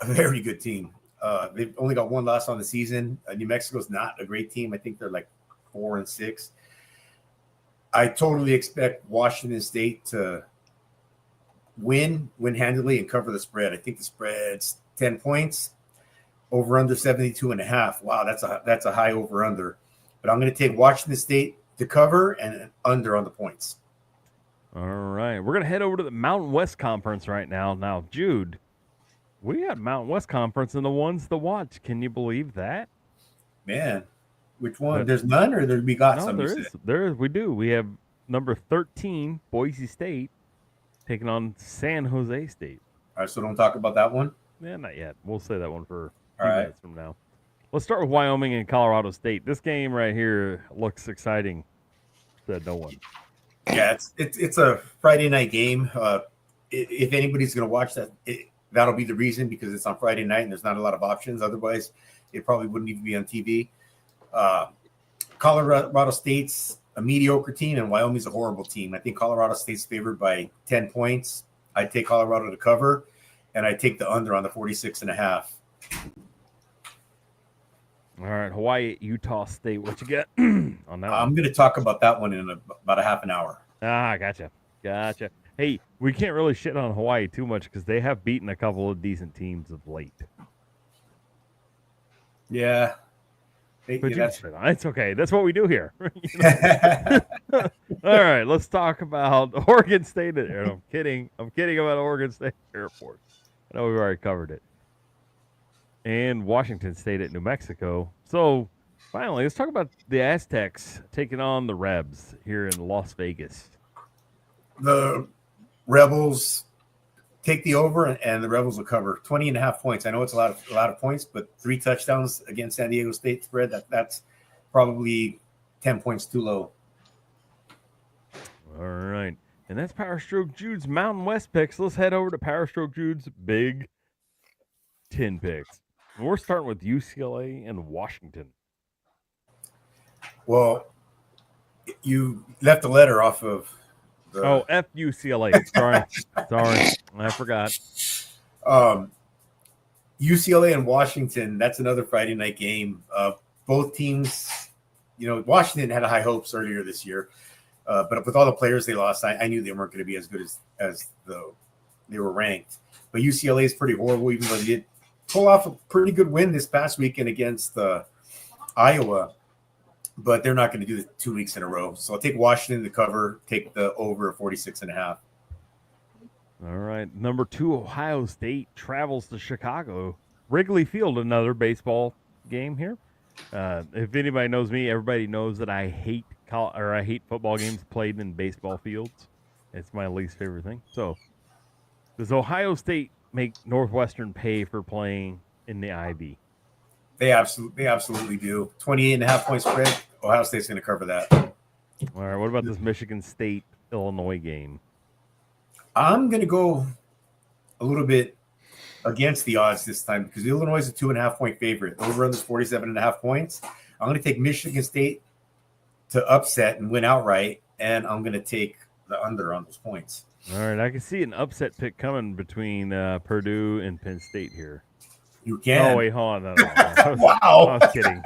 a very good team. They've only got one loss on the season. New Mexico's not a great team. I think they're like 4-6. I totally expect Washington State to win handily and cover the spread. I think the spread's 10 points, over under 72.5. Wow, that's a high over under. But I'm going to take Washington State to cover and under on the points. All right, we're going to head over to the Mountain West Conference right now. Now, Jude, we got Mountain West Conference and the ones to watch. Can you believe that? Man, which one? There's none, or we got some? No, there is. We do. We have number 13, Boise State, taking on San Jose State. All right, so don't talk about that one? Yeah, not yet. We'll say that one for a All few right. minutes from now. Let's start with Wyoming and Colorado State. This game right here looks exciting, said no one. Yeah, it's a Friday night game. If anybody's going to watch that, that'll be the reason, because it's on Friday night and there's not a lot of options. Otherwise, it probably wouldn't even be on TV. Colorado State's a mediocre team and Wyoming's a horrible team. I think Colorado State's favored by 10 points. I take Colorado to cover, and I take the under on the 46.5. All right, Hawaii, Utah State. What you got on that one? I'm going to talk about that one in about a half an hour. Gotcha. Hey, we can't really shit on Hawaii too much because they have beaten a couple of decent teams of late. Yeah. It's okay. That's what we do here. All right, let's talk about Oregon State. I'm kidding about Oregon State Air Force. I know we've already covered it. And Washington State at New Mexico. So, finally, let's talk about the Aztecs taking on the Rebs here in Las Vegas. The Rebels take the over, and the Rebels will cover 20.5 points. I know it's a lot of points, but 3 touchdowns against San Diego State spread, that's probably 10 points too low. All right. And that's Power Stroke Jude's Mountain West picks. Let's head over to Power Stroke Jude's Big 10 picks. And we're starting with UCLA and Washington. Well, you left a letter off of the... Oh, F UCLA. Sorry, I forgot. UCLA and Washington, that's another Friday night game. Both teams, Washington had high hopes earlier this year, but with all the players they lost, I knew they weren't going to be as good as they were ranked. But UCLA is pretty horrible, even though they did pull off a pretty good win this past weekend against Iowa. But they're not going to do it 2 weeks in a row. So I'll take Washington to cover, take the over 46.5. All right. Number 2, Ohio State travels to Chicago. Wrigley Field, another baseball game here. If anybody knows me, everybody knows that I hate football games played in baseball fields. It's my least favorite thing. So does Ohio State make Northwestern pay for playing in the IB? They absolutely do. 28.5 point spread. Ohio State's going to cover that. All right. What about this Michigan State Illinois game? I'm going to go a little bit against the odds this time because Illinois is a 2.5 point favorite. Over under 47.5 points. I'm going to take Michigan State to upset and win outright, and I'm going to take the under on those points. All right, I can see an upset pick coming between Purdue and Penn State here. You can. Oh wait, hold on. No. I Wow. was kidding.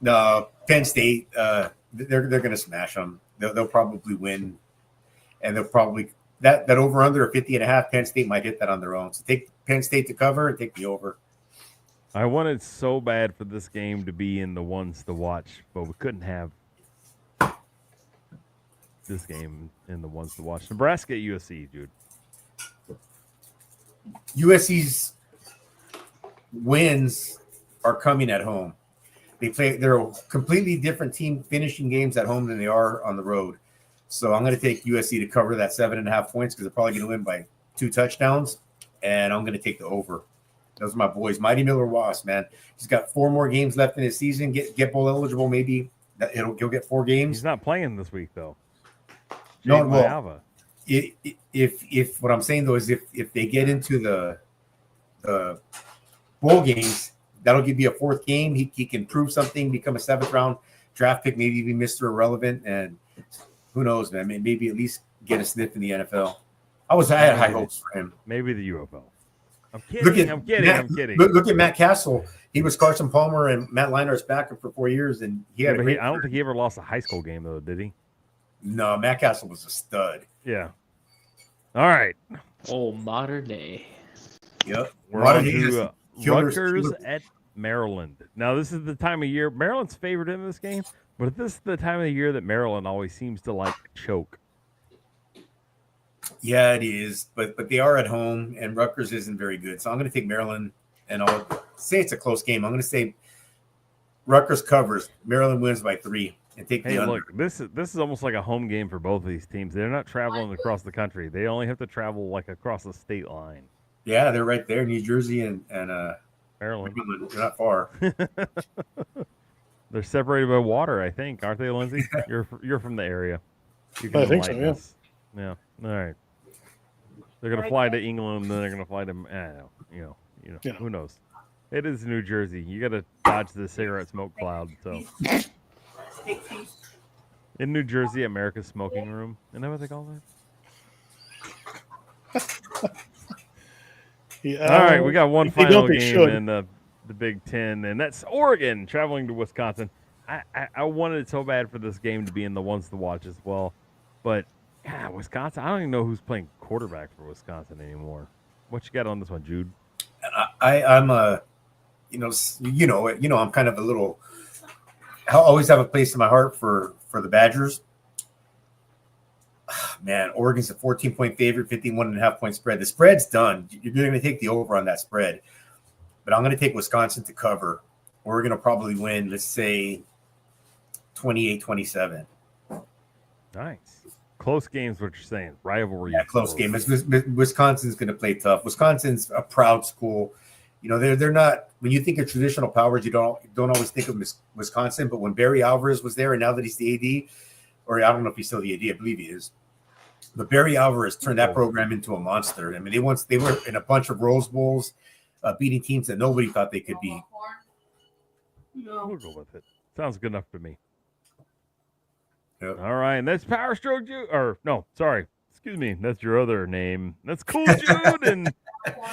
No, Penn State. They're going to smash them. They'll probably win, and they'll probably that over under 50.5. Penn State might hit that on their own. So take Penn State to cover and take the over. I wanted so bad for this game to be in the ones to watch, but we couldn't have this game in the ones to watch. Nebraska at USC, dude. USC's wins are coming at home. They're a completely different team finishing games at home than they are on the road. So I'm going to take USC to cover that 7.5 points because they're probably going to win by 2 touchdowns, and I'm going to take the over. Those are my boys. Mighty Miller Wasp, man. He's got 4 more games left in his season. Get bowl eligible, maybe he'll get 4 games. He's not playing this week though. No, well, if what I'm saying though is if they get into the bowl games, that'll give you a 4th game. He can prove something, become a 7th round draft pick, maybe even Mr. Irrelevant, and who knows, man? Maybe at least get a sniff in the NFL. I had high hopes for him. Maybe the UFL. I'm kidding. I'm kidding. Look at Matt Castle. He was Carson Palmer and Matt Leinert's backup for 4 years, and he had. I don't think he ever lost a high school game though, did he? No, Matt Castle was a stud. Yeah. All right. Oh, modern day. Yep. We're on to Rutgers at Maryland. Now, this is the time of year. Maryland's favored in this game, but this is the time of the year that Maryland always seems to like choke. Yeah, it is, but they are at home, and Rutgers isn't very good. So I'm going to take Maryland, and I'll say it's a close game. I'm going to say Rutgers covers. Maryland wins by 3, and take the under. Look, this is almost like a home game for both of these teams. They're not traveling across the country. They only have to travel like across the state line. Yeah, they're right there, New Jersey and Maryland. They're not far. They're separated by water, I think, aren't they, Lindsay? You're from the area. I think so. Yeah. Yeah. All right. They're gonna fly to England, and then they're gonna fly to Yeah. Who knows? It is New Jersey. You gotta dodge the cigarette smoke cloud. So in New Jersey, America's smoking room. Isn't that what they call that? Yeah, All right, we got one final they game should. in the Big Ten, and that's Oregon traveling to Wisconsin. I wanted so bad for this game to be in the ones to watch as well, but Wisconsin. I don't even know who's playing quarterback for Wisconsin anymore. What you got on this one, Jude? I'm I'm kind of a little. I always have a place in my heart for the Badgers. Man, Oregon's a 14-point favorite, 51.5-point spread. The spread's done. You're going to take the over on that spread. But I'm going to take Wisconsin to cover. Oregon will probably win, let's say, 28-27. Nice. Close games, what you're saying. Rivalry. Yeah, close game. Wisconsin's going to play tough. Wisconsin's a proud school. You know, they're not – when you think of traditional powers, you don't always think of Wisconsin. But when Barry Alvarez was there, and now that he's the AD, or I don't know if he's still the AD, I believe he is. But Barry Alvarez turned that program into a monster. I mean, they were in a bunch of Rose Bowls, beating teams that nobody thought they could beat. We'll go with it. Sounds good enough to me. Yep. All right, and that's Power Stroke Jude. Or no, sorry, excuse me. That's your other name. That's Cool Jude, and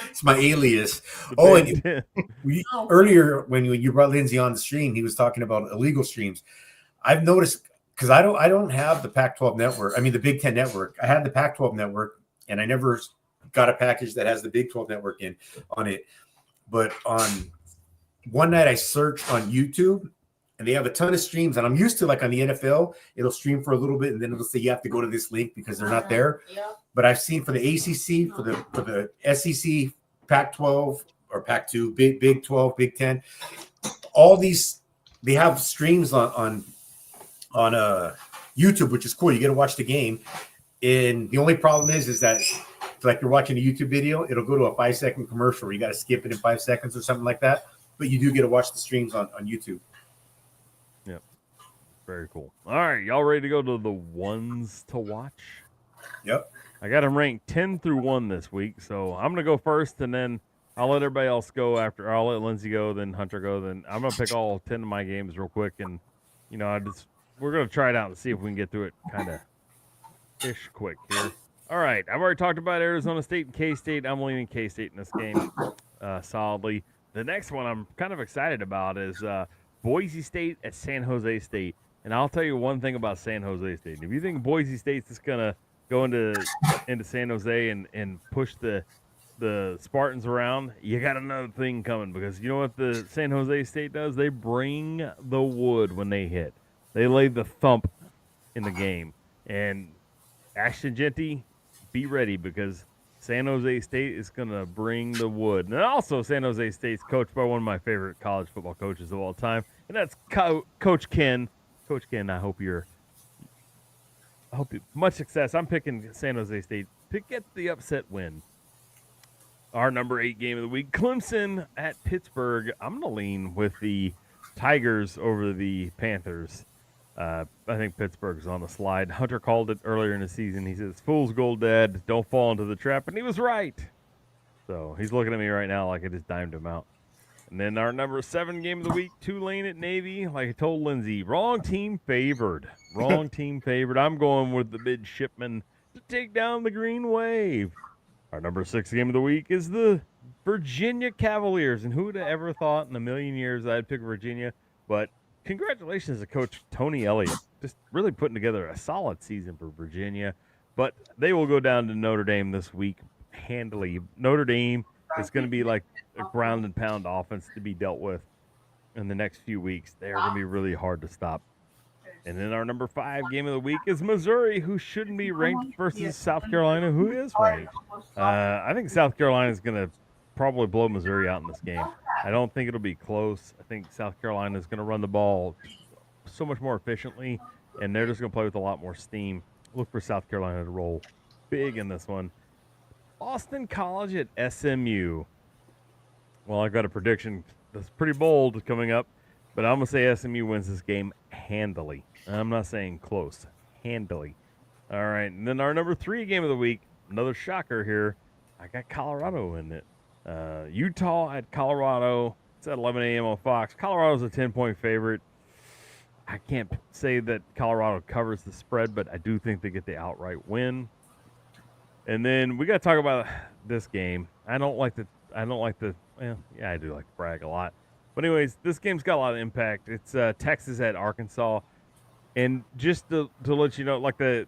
it's my alias. Oh, and earlier when you brought Lindsay on the stream, he was talking about illegal streams. I've noticed. Because I don't have the Pac-12 network. I mean, the Big Ten network. I had the Pac-12 network, and I never got a package that has the Big 12 network on it. But on one night, I searched on YouTube, and they have a ton of streams. And I'm used to, like on the NFL, it'll stream for a little bit, and then it'll say you have to go to this link because they're not there. Yeah. But I've seen for the ACC, for the SEC, Pac-12 or Pac-2, Big 12, Big 10, all these they have streams on YouTube, which is cool. You get to watch the game. And the only problem is that like you're watching a YouTube video, it'll go to a 5-second commercial. You got to skip it in 5 seconds or something like that. But you do get to watch the streams on YouTube. Yep. Very cool. All right. Y'all ready to go to the ones to watch? Yep. I got them ranked 10 through 1 this week. So I'm going to go first, and then I'll let everybody else go after. I'll let Lindsay go, then Hunter go. Then I'm going to pick all 10 of my games real quick. And, I just we're going to try it out and see if we can get through it kind of ish quick here. All right. I've already talked about Arizona State and K-State. I'm leaning K-State in this game solidly. The next one I'm kind of excited about is Boise State at San Jose State. And I'll tell you one thing about San Jose State. If you think Boise State's just going to go into San Jose and push the Spartans around, you got another thing coming, because you know what the San Jose State does? They bring the wood when they hit. They lay the thump in the game. And Ashton Genty, be ready, because San Jose State is going to bring the wood. And also San Jose State's coached by one of my favorite college football coaches of all time, and that's Coach Ken. Coach Ken, I hope you much success. I'm picking San Jose State to get the upset win. Our number 8 game of the week, Clemson at Pittsburgh. I'm going to lean with the Tigers over the Panthers. I think Pittsburgh's on the slide. Hunter called it earlier in the season. He says, "Fool's gold, Dad. Don't fall into the trap." And he was right. So he's looking at me right now like I just dimed him out. And then our number 7 game of the week, Tulane at Navy. Like I told Lindsay, wrong team favored. Wrong team favored. I'm going with the midshipmen to take down the Green Wave. Our number 6 game of the week is the Virginia Cavaliers. And who would have ever thought in a million years I'd pick Virginia? But congratulations to Coach Tony Elliott. Just really putting together a solid season for Virginia. But they will go down to Notre Dame this week handily. Notre Dame is going to be like a ground and pound offense to be dealt with in the next few weeks. They're going to be really hard to stop. And then our number 5 game of the week is Missouri, who shouldn't be ranked, versus South Carolina, who is ranked. I think South Carolina is going to probably blow Missouri out in this game. I don't think it'll be close. I think South Carolina is going to run the ball so much more efficiently, and they're just going to play with a lot more steam. Look for South Carolina to roll big in this one. Boston College at SMU. Well, I've got a prediction that's pretty bold coming up, but I'm going to say SMU wins this game handily. I'm not saying close. Handily. All right, and then our number 3 game of the week, another shocker here. I got Colorado in it. Utah at Colorado. It's at 11 a.m. on Fox. Colorado's a 10-point favorite. I can't say that Colorado covers the spread, but I do think they get the outright win. And then we got to talk about this game. I don't like the. Well, yeah, I do like to brag a lot. But anyways, this game's got a lot of impact. It's Texas at Arkansas, and just to let you know, like I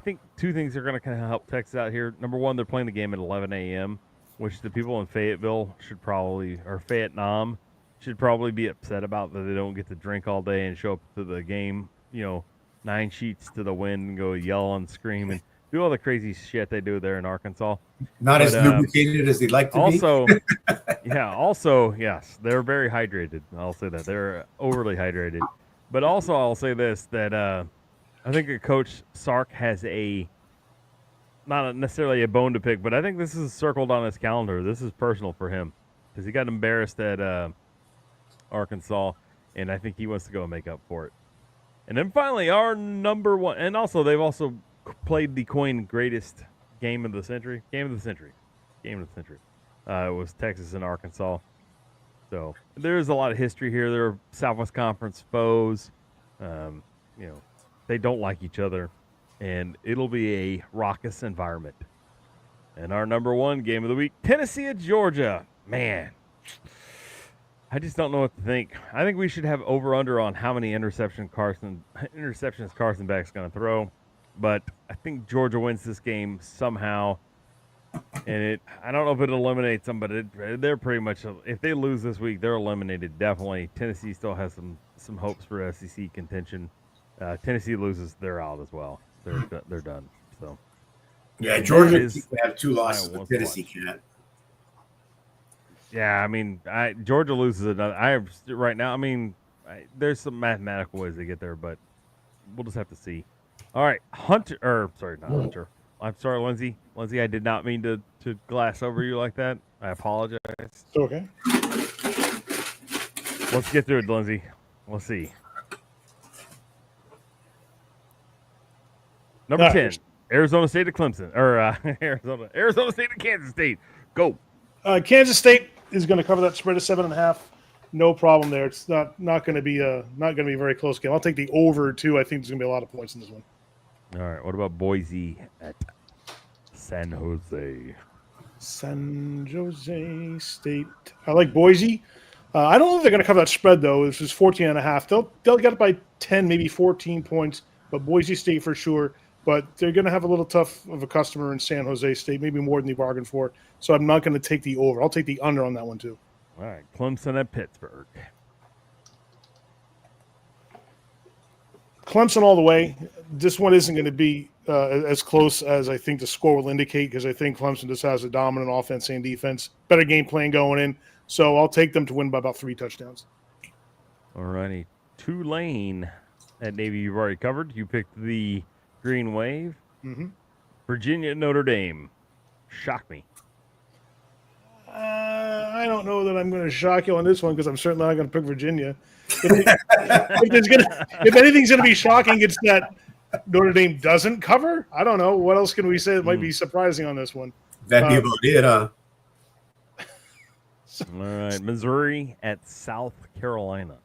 think 2 things are going to kind of help Texas out here. Number 1, they're playing the game at 11 a.m., which the people in Fayetteville Vietnam should probably be upset about, that they don't get to drink all day and show up to the game, 9 sheets to the wind and go yell and scream and do all the crazy shit they do there in Arkansas. Not as lubricated as they'd like to be. Yes, they're very hydrated. I'll say that. They're overly hydrated. But also I'll say this, that I think Coach Sark has not necessarily a bone to pick, but I think this is circled on his calendar. This is personal for him because he got embarrassed at Arkansas, and I think he wants to go and make up for it. And then finally, our number 1, and also they've also played the coin greatest game of the century. It was Texas and Arkansas. So there's a lot of history here. They're Southwest Conference foes. They don't like each other, and it'll be a raucous environment. And our number 1 game of the week, Tennessee at Georgia. Man, I just don't know what to think. I think we should have over-under on how many interceptions Carson Beck's going to throw. But I think Georgia wins this game somehow. And I don't know if it eliminates them, but they're pretty much, if they lose this week, they're eliminated, definitely. Tennessee still has some hopes for SEC contention. Tennessee loses, they're out as well. They're done. So yeah, Georgia can have 2 losses, but Tennessee can't. Yeah, I mean, Georgia loses another. Right now, I mean, there's some mathematical ways to get there, but we'll just have to see. All right, Hunter. I'm sorry, Lindsay. Lindsay, I did not mean to glass over you like that. I apologize. It's okay. Let's get through it, Lindsay. We'll see. Number 10, Arizona State to Clemson. Or Arizona State to Kansas State. Go. Kansas State is going to cover that spread of 7.5. No problem there. It's not going to be a very close game. I'll take the over too. I think there's going to be a lot of points in this one. All right. What about Boise at San Jose? San Jose State. I like Boise. I don't know if they're going to cover that spread though. This is 14.5. They'll get it by 10, maybe 14 points. But Boise State for sure. But they're going to have a little tough of a customer in San Jose State, maybe more than they bargained for. So I'm not going to take the over. I'll take the under on that one too. All right. Clemson at Pittsburgh. Clemson all the way. This one isn't going to be as close as I think the score will indicate because I think Clemson just has a dominant offense and defense. Better game plan going in. So I'll take them to win by about 3 touchdowns. All righty. Tulane at Navy, you've already covered. You picked the Green Wave. Mm-hmm. Virginia at Notre Dame. Shock me. I don't know that I'm going to shock you on this one because I'm certainly not going to pick Virginia. If anything's going to be shocking, it's that Notre Dame doesn't cover. I don't know. What else can we say that might be surprising on this one? That'd be about it, huh? All right. Missouri at South Carolina.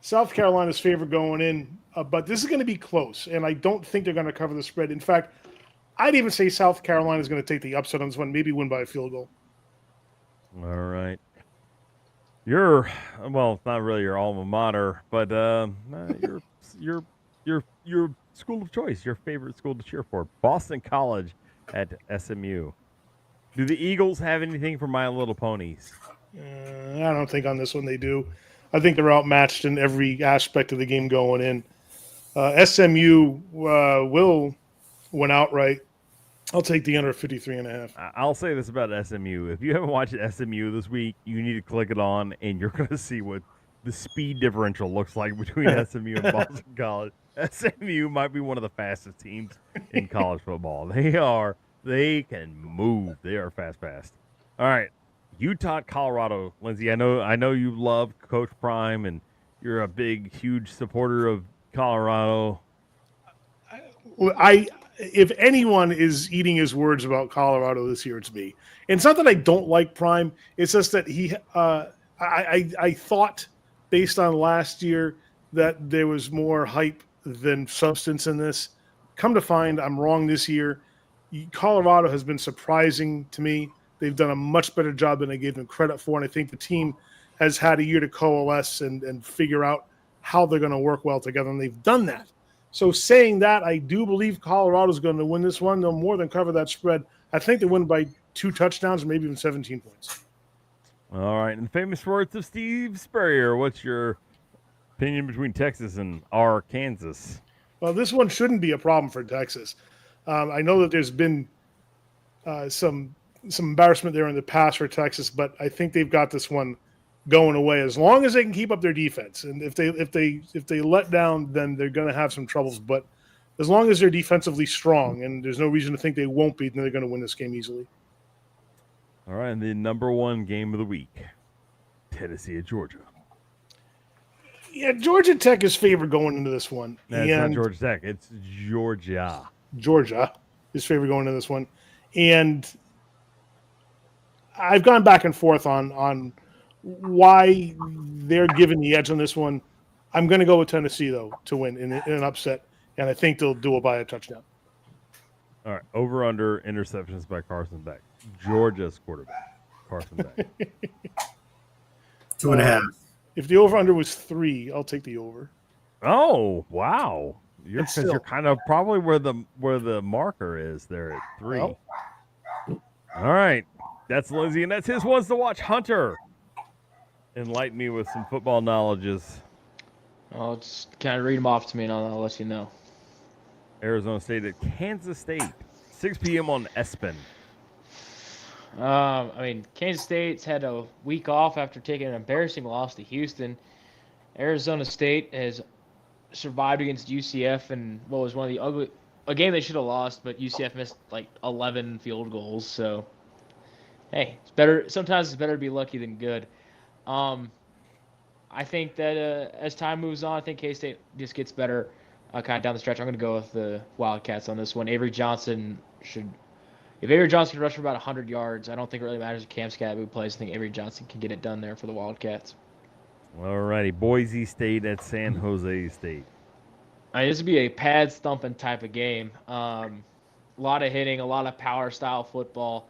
South Carolina's favorite going in, but this is going to be close, and I don't think they're going to cover the spread. In fact, I'd even say South Carolina is going to take the upset on this one, maybe win by a field goal. All right. You're not really your alma mater, but your school of choice, your favorite school to cheer for, Boston College at SMU. Do the Eagles have anything for My Little Ponies? I don't think on this one they do. I think they're outmatched in every aspect of the game going in. SMU will win outright. I'll take the under 53.5. I'll say this about SMU. If you haven't watched SMU this week, you need to click it on, and you're going to see what the speed differential looks like between SMU and Boston College. SMU might be one of the fastest teams in college football. They can move. They are fast. All right. Utah, Colorado. Lindsay, I know you love Coach Prime, and you're a big, huge supporter of Colorado. If anyone is eating his words about Colorado this year, it's me. And it's not that I don't like Prime. It's just that I thought based on last year that there was more hype than substance in this. Come to find, I'm wrong this year. Colorado has been surprising to me. They've done a much better job than I gave them credit for, and I think the team has had a year to coalesce and figure out how they're going to work well together, and they've done that. So saying that, I do believe Colorado's going to win this one. They'll more than cover that spread. I think they win by 2 touchdowns, maybe even 17 points. All right. And the famous words of Steve Spurrier, what's your opinion between Texas and Kansas? Well, this one shouldn't be a problem for Texas. I know that there's been some embarrassment there in the past for Texas, but I think they've got this one going away as long as they can keep up their defense. And if they let down, then they're going to have some troubles. But as long as they're defensively strong, and there's no reason to think they won't be, then they're going to win this game easily. All right, and the number one game of the week, Tennessee at Georgia. Yeah, Georgia Tech is favored going into this one. That's not Georgia Tech. It's Georgia. Georgia is favored going into this one. And I've gone back and forth on why they're given the edge on this one. I'm going to go with Tennessee, though, to win in an upset, and I think they'll do it by a touchdown. All right, over-under interceptions by Carson Beck. Georgia's quarterback, Carson Beck. 2.5. If the over-under was 3, I'll take the over. Oh, wow. You're kind of probably where the marker is there at 3. Well, all right. That's Lindsay, and that's his ones to watch. Hunter, enlighten me with some football knowledges. I'll just kind of read them off to me, and I'll let you know. Arizona State at Kansas State, 6 p.m. on ESPN. Kansas State's had a week off after taking an embarrassing loss to Houston. Arizona State has survived against UCF and what was one of a game they should have lost, but UCF missed like 11 field goals. So, hey, it's better. Sometimes it's better to be lucky than good. I think that as time moves on, I think K-State just gets better kind of down the stretch. I'm going to go with the Wildcats on this one. Avery Johnson should if Avery Johnson can rush for about 100 yards, I don't think it really matters if Cam Skattebo plays. I think Avery Johnson can get it done there for the Wildcats. All righty. Boise State at San Jose State. This would be a pad thumping type of game. A lot of hitting, a lot of power style football.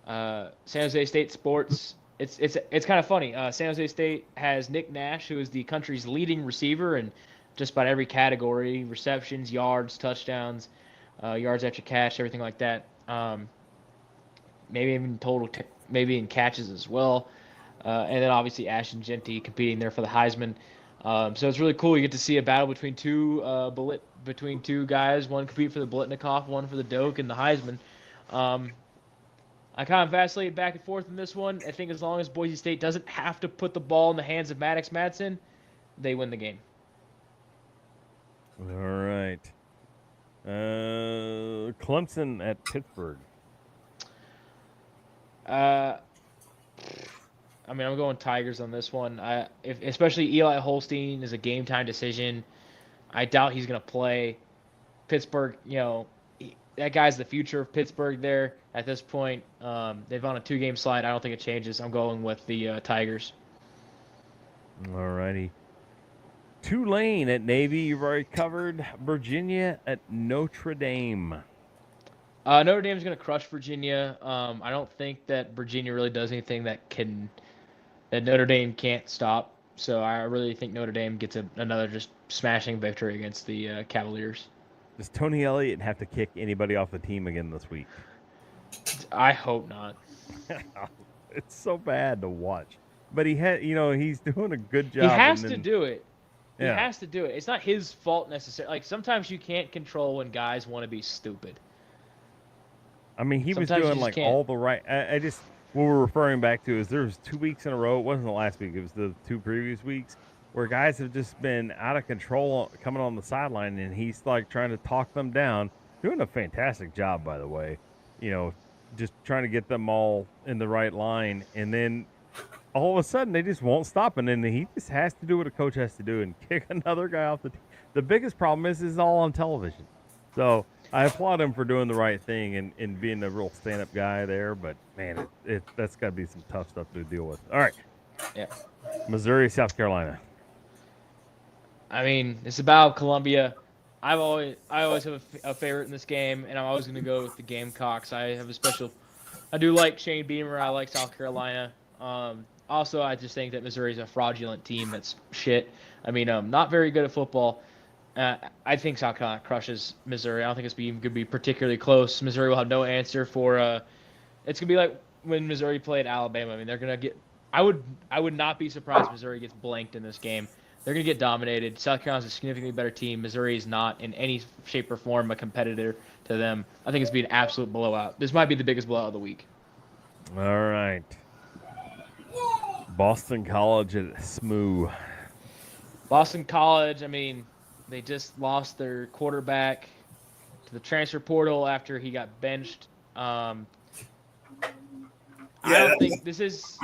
San Jose State sports. It's kind of funny. San Jose State has Nick Nash, who is the country's leading receiver in just about every category: receptions, yards, touchdowns, yards after catch, everything like that. Maybe even total, maybe in catches as well. And then obviously Ashton Genty competing there for the Heisman. So it's really cool. You get to see a battle between two guys. One compete for the Blitnikoff, one for the Doak and the Heisman. I kind of vacillated back and forth in this one. I think as long as Boise State doesn't have to put the ball in the hands of Maddox Madsen, they win the game. All right. Clemson at Pittsburgh. I'm going Tigers on this one. Especially Eli Holstein is a game time decision. I doubt he's going to play. Pittsburgh, that guy's the future of Pittsburgh there at this point. They've on a 2-game slide. I don't think it changes. I'm going with the Tigers. All righty. Tulane at Navy. You've already covered. Virginia at Notre Dame. Notre Dame's going to crush Virginia. I don't think that Virginia really does anything that Notre Dame can't stop. So I really think Notre Dame gets another just smashing victory against the Cavaliers. Does Tony Elliott have to kick anybody off the team again this week? I hope not. It's so bad to watch. But he's doing a good job. He has to do it. Yeah. He has to do it. It's not his fault necessarily. Like, sometimes you can't control when guys want to be stupid. I mean, he was Sometimes you doing just like can't. all the right. What we're referring back to is there was 2 weeks in a row. It wasn't the last week. It was the 2 previous weeks where guys have just been out of control coming on the sideline, and he's like trying to talk them down. Doing a fantastic job, by the way. Just trying to get them all in the right line, and then all of a sudden they just won't stop, and then he just has to do what a coach has to do and kick another guy off the team. The biggest problem is it's all on television. So I applaud him for doing the right thing and being a real stand-up guy there, but man, that's got to be some tough stuff to deal with. All right. Yeah. Missouri, South Carolina. I mean, it's about Columbia. I always have a favorite in this game, and I'm always going to go with the Gamecocks. I do like Shane Beamer. I like South Carolina. Also, I just think that Missouri's a fraudulent team that's shit. I mean, not very good at football. I think South Carolina crushes Missouri. I don't think it's going to be particularly close. Missouri will have no answer for. It's going to be like when Missouri played Alabama. I mean, they're going to get. I would not be surprised if Missouri gets blanked in this game. They're going to get dominated. South Carolina's a significantly better team. Missouri is not in any shape or form a competitor to them. I think it's be an absolute blowout. This might be the biggest blowout of the week. All right. Boston College at SMU. Boston College, I mean, they just lost their quarterback to the transfer portal after he got benched. I don't think this is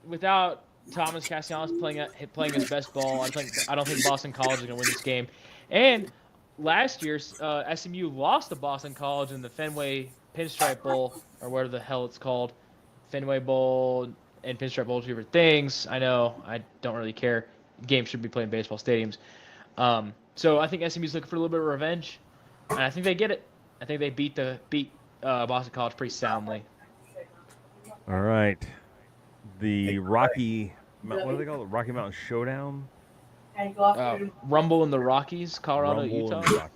without Thomas Castellanos playing his best ball. I don't think Boston College is going to win this game. And last year, SMU lost to Boston College in the Fenway Pinstripe Bowl, or whatever the hell it's called. Fenway Bowl and Pinstripe Bowl, 2 different things. I know. I don't really care. Games should be played in baseball stadiums. So I think SMU's looking for a little bit of revenge, and I think they get it. I think they beat Boston College pretty soundly. All right. The Rocky, what do they call it? Rocky Mountain Showdown? Rumble in the Rockies, Colorado, Rumble Utah. in the Rockies.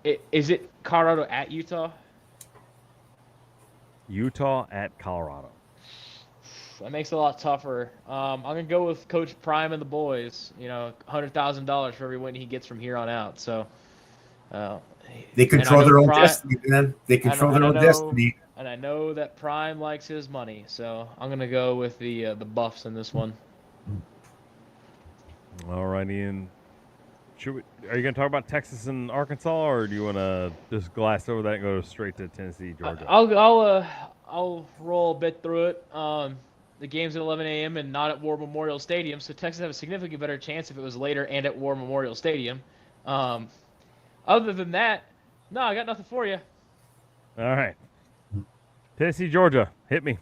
Yes. Is it Colorado at Utah? Utah at Colorado. That makes it a lot tougher. I'm gonna go with Coach Prime and the boys. $100,000 for every win he gets from here on out. So they control their own destiny, man. They control their own destiny. And I know that Prime likes his money, so I'm gonna go with the Buffs in this one. All right, Ian. Are you going to talk about Texas and Arkansas, or do you want to just glass over that and go straight to Tennessee, Georgia? I'll roll a bit through it. The game's at 11 a.m. and not at War Memorial Stadium, so Texas have a significantly better chance if it was later and at War Memorial Stadium. Other than that, no, I got nothing for you. All right. Tennessee, Georgia. Hit me.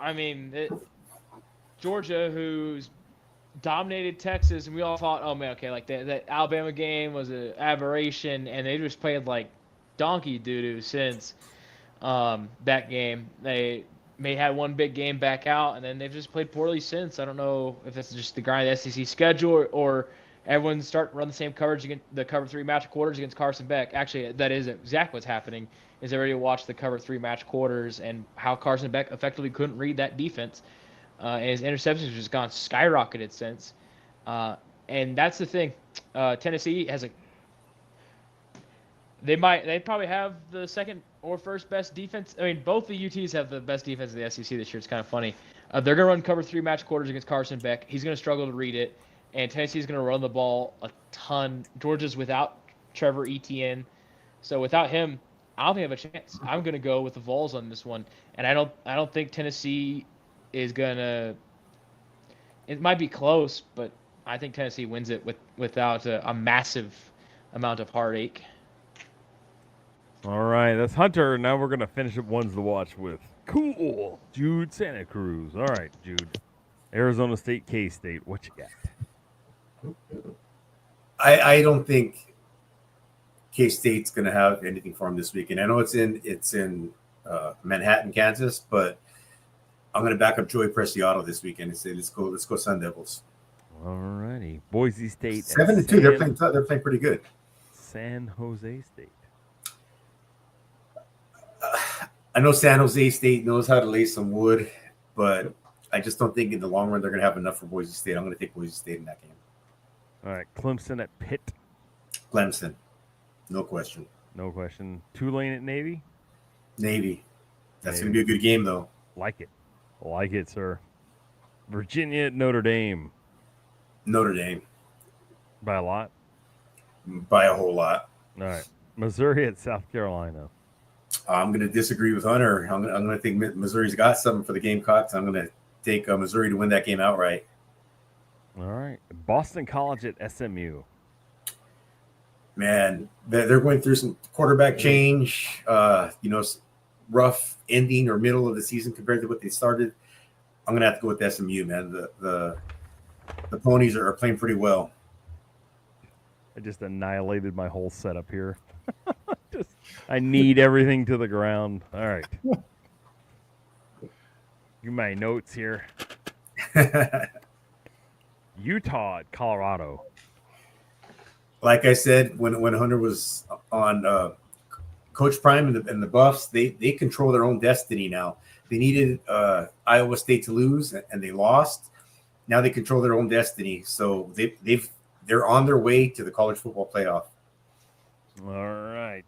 I mean, Georgia, who's dominated Texas, and we all thought, oh man, okay, like that Alabama game was an aberration, and they just played like donkey doo-doo since that game. They may have one big game back out, and then they've just played poorly since. I don't know if that's just the grind of the SEC schedule or everyone's starting to run the same coverage against the cover 3 match quarters against Carson Beck. Actually, that is exactly what's happening. Is everybody watched the cover 3 match quarters and how Carson Beck effectively couldn't read that defense. And his interceptions have just gone skyrocketed since. And that's the thing. Tennessee has they probably have the second or first best defense. I mean, both the UTs have the best defense in the SEC this year. It's kind of funny. They're going to run cover 3 match quarters against Carson Beck. He's going to struggle to read it. And Tennessee's going to run the ball a ton. Georgia's without Trevor Etienne. So without him, I don't think I have a chance. I'm going to go with the Vols on this one. And I don't think Tennessee is going to – it might be close, but I think Tennessee wins it without a massive amount of heartache. All right, that's Hunter. Now we're going to finish up ones to watch with cool Jude Santa Cruz. All right, Jude. Arizona State, K-State. What you got? I don't think K-State's going to have anything for him this weekend. I know it's in Manhattan, Kansas, but I'm going to back up Joey Preciado this weekend and say let's go Sun Devils. All righty, Boise State 7-2. They're playing pretty good. San Jose State. I know San Jose State knows how to lay some wood, but I just don't think in the long run they're going to have enough for Boise State. I'm going to take Boise State in that game. All right, Clemson at Pitt. Clemson, no question. No question. Tulane at Navy. Navy. That's going to be a good game, though. Like it, sir. Virginia at Notre Dame. Notre Dame. By a lot? By a whole lot. All right. Missouri at South Carolina. I'm going to disagree with Hunter. I'm going to think Missouri's got something for the Gamecocks. I'm going to take Missouri to win that game outright. All right. Boston College at SMU. Man, they're going through some quarterback change, rough ending or middle of the season compared to what they started. I'm going to have to go with SMU, man. The Ponies are playing pretty well. I just annihilated my whole setup here. I need everything to the ground. All right. Give my notes here. Utah at Colorado. Like I said, when Hunter was on Coach Prime and the Buffs, they control their own destiny now. They needed Iowa State to lose, and they lost. Now they control their own destiny. So they're on their way to the college football playoff. All right.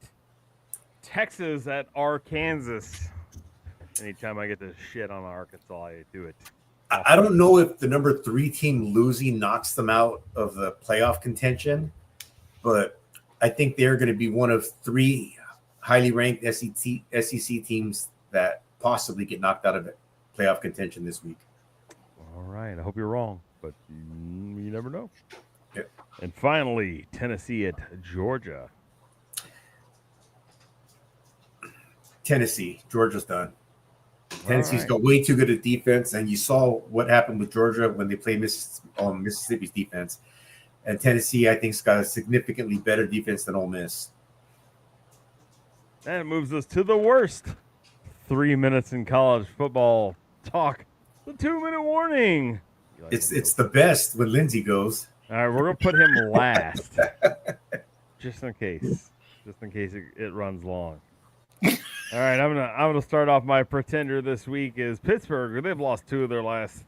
Texas at Arkansas. Anytime I get to shit on Arkansas, I do it. I don't know if the number 3 team losing knocks them out of the playoff contention, but I think they're going to be one of 3 highly ranked SEC teams that possibly get knocked out of playoff contention this week. All right. I hope you're wrong, but you never know. Yep. And finally, Tennessee at Georgia. Tennessee. Georgia's done. Tennessee's got way too good a defense, and you saw what happened with Georgia when they played Mississippi's defense. And Tennessee, I think, has got a significantly better defense than Ole Miss. And it moves us to the worst 3 minutes in college football talk. The 2-minute warning. It's the best when Lindsey goes. All right, we're gonna put him last, just in case it runs long. All right, I'm gonna start off. My pretender this week is Pittsburgh. They've lost 2 of their last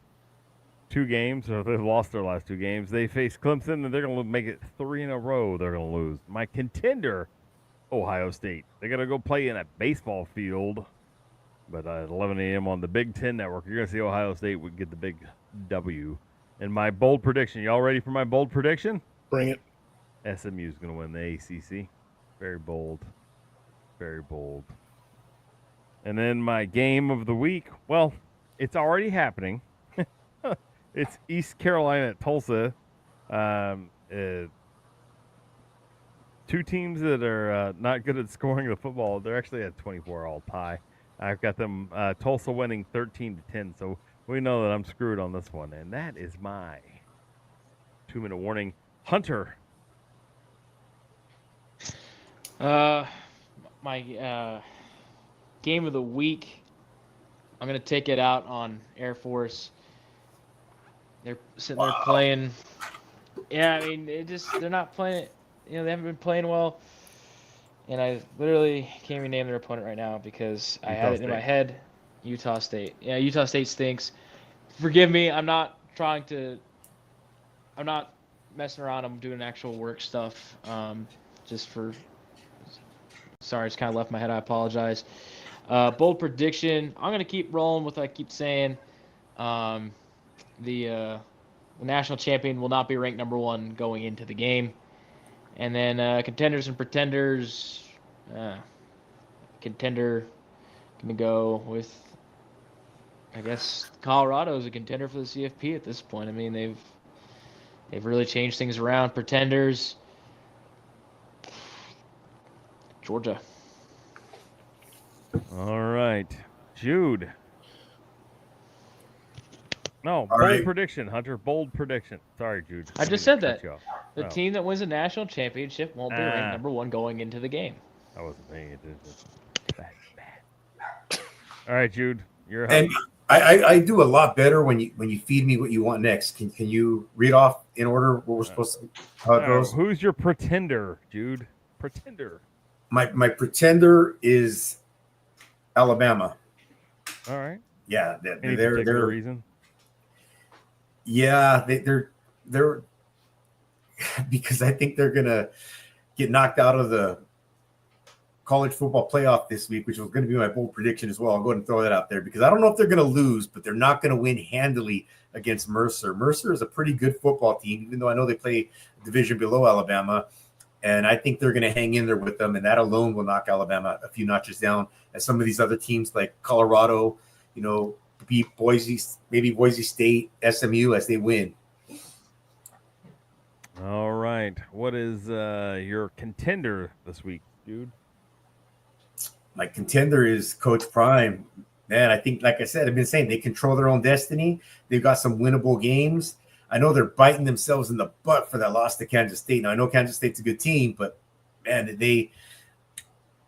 2 games, or they've lost their last 2 games. They face Clemson, and they're gonna make it 3 in a row. They're gonna lose. My contender, Ohio State. They gotta go play in a baseball field, but at 11 a.m. on the Big Ten Network, you're gonna see Ohio State would get the big W. And my bold prediction. Y'all ready for my bold prediction? Bring it. SMU is gonna win the ACC. Very bold. Very bold. And then my game of the week, well, it's already happening. It's East Carolina at Tulsa. 2 two teams that are not good at scoring the football. They're actually at 24 all tie. I've got them Tulsa winning 13-10, so we know that I'm screwed on this one, and that is my 2-minute warning. Hunter. My game of the week, I'm going to take it out on Air Force. They're sitting there playing. Yeah, I mean, they're not playing. They haven't been playing well. And I literally can't even name their opponent right now because I had it in my head. Utah State. Yeah, Utah State stinks. Forgive me. I'm not messing around. I'm doing actual work stuff. Sorry, it's kind of left my head. I apologize. Bold prediction. I'm going to keep rolling with what I keep saying. The national champion will not be ranked number 1 going into the game. And then contenders and pretenders. Contender going to go with, I guess, Colorado is a contender for the CFP at this point. I mean, they've really changed things around. Pretenders, Georgia. All right. Jude. No, All bold right. prediction, Hunter. Bold prediction. Sorry, Jude. I just said that. The Oh. team that wins the national championship won't be ranked number 1 going into the game. I wasn't paying attention. Bad. All right, Jude. You're And I do a lot better when you feed me what you want next. Can you read off in order what we're supposed to, how it goes? Who's your pretender, Jude? Pretender. My pretender is Alabama. All right. Yeah, Any they're particular reason? Yeah, they're because I think they're gonna get knocked out of the college football playoff this week, which was going to be my bold prediction as well. I'll go ahead and throw that out there because I don't know if they're going to lose, but they're not going to win handily against Mercer. Mercer is a pretty good football team, even though I know they play a division below Alabama, and I think they're going to hang in there with them, and that alone will knock Alabama a few notches down. As some of these other teams like Colorado, beat Boise State, SMU as they win. All right. What is your contender this week, dude? My contender is Coach Prime. Man, I think, like I said, I've been saying they control their own destiny. They've got some winnable games. I know they're biting themselves in the butt for that loss to Kansas State. Now, I know Kansas State's a good team, but, man,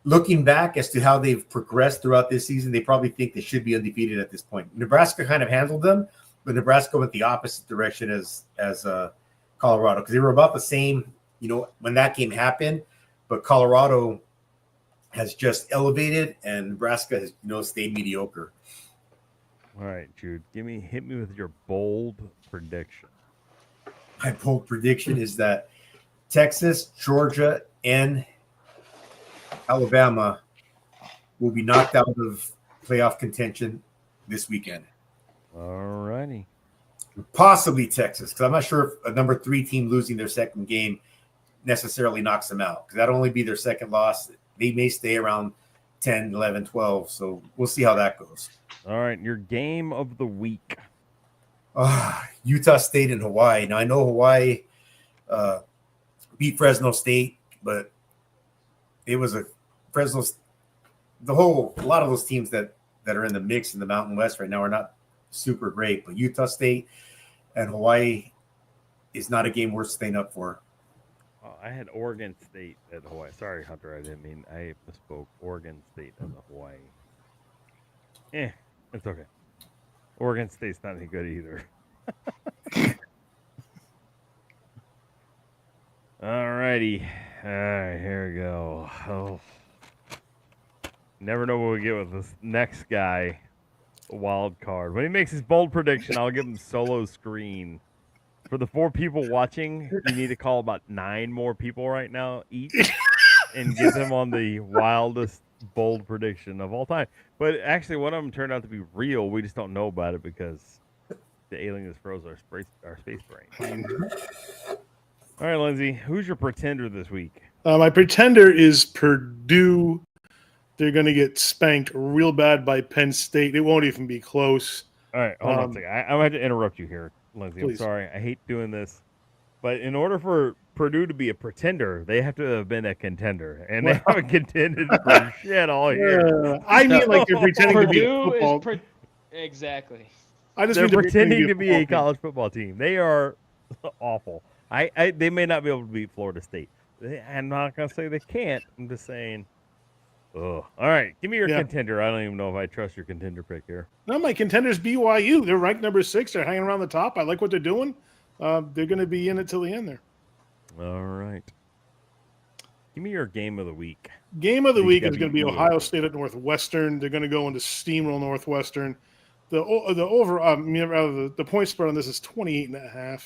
looking back as to how they've progressed throughout this season, they probably think they should be undefeated at this point. Nebraska kind of handled them, but Nebraska went the opposite direction as Colorado because they were about the same, when that game happened, but Colorado has just elevated and Nebraska has, stayed mediocre. All right, Jude, hit me with your bold prediction. My bold prediction is that Texas, Georgia, and Alabama will be knocked out of playoff contention this weekend. All righty. Possibly Texas, because I'm not sure if a number 3 team losing their second game necessarily knocks them out, because that'll only be their second loss. They may stay around 10, 11, 12, so we'll see how that goes. All right, your game of the week. Utah State and Hawaii. Now, I know Hawaii beat Fresno State, but it was a lot of those teams that are in the mix in the Mountain West right now are not super great, but Utah State and Hawaii is not a game worth staying up for. Oh, I had Oregon State at Hawaii. Sorry, Hunter, I misspoke. Oregon State at the Hawaii. It's okay. Oregon State's not any good either. All righty. All right, here we go. Oh. Never know what we get with this next guy. Wild card. When he makes his bold prediction, I'll give him solo screen. For the 4 people watching, you need to call about 9 more people right now each and get them on the wildest bold prediction of all time. But actually, one of them turned out to be real. We just don't know about it because the alien has froze our space brain. All right, Lindsay, who's your pretender this week? My pretender is Purdue. They're going to get spanked real bad by Penn State. It won't even be close. All right, hold on a second. I'm going to have to interrupt you here, Lindsay. Please. I'm sorry. I hate doing this. But in order for Purdue to be a pretender, they have to have been a contender, and they haven't contended for shit all year. I mean, like they're pretending to be a Purdue is football. exactly. I just They're mean they're pretending to be a football team. college football team. They are awful. They may not be able to beat Florida State. I'm not gonna say they can't. I'm just saying. Oh, all right. Give me your contender. I don't even know if I trust your contender pick here. No, my contender's BYU. They're ranked number 6. They're hanging around the top. I like what they're doing. They're going to be in it till the end there. All right. Give me your game of the week. Game of the week is going to be Ohio State at Northwestern. They're going to go into steamroll Northwestern. The point spread on this is 28.5,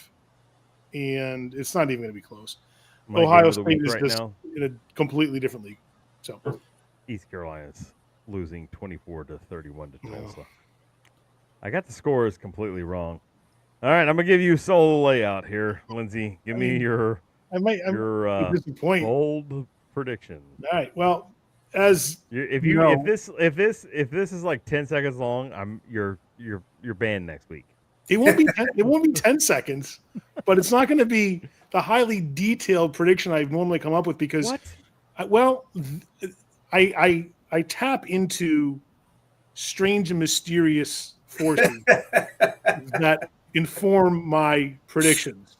and it's not even going to be close. Ohio State is just in a completely different league. So East Carolina's losing 24-31 to Tulsa. I got the scores completely wrong. All right, I'm gonna give you solo layout here, Lindsay. Give me your bold prediction. All right. Well, if this is like 10 seconds long, you're banned next week. It won't be 10 seconds, but it's not going to be the highly detailed prediction I normally come up with because I tap into strange and mysterious forces that inform my predictions.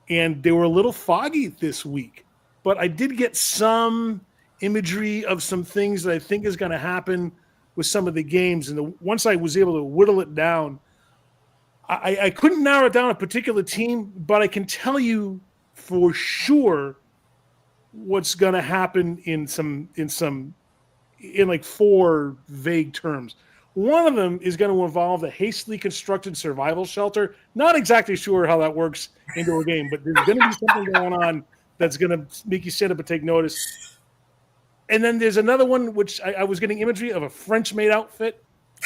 And they were a little foggy this week, but I did get some imagery of some things that I think is going to happen with some of the games. And once I was able to whittle it down, I couldn't narrow down a particular team, but I can tell you for sure what's going to happen in like 4 vague terms. One of them is going to involve a hastily constructed survival shelter. Not exactly sure how that works into a game, but there's going to be something going on that's going to make you sit up and take notice. And then there's another one, which I was getting imagery of a French-made outfit.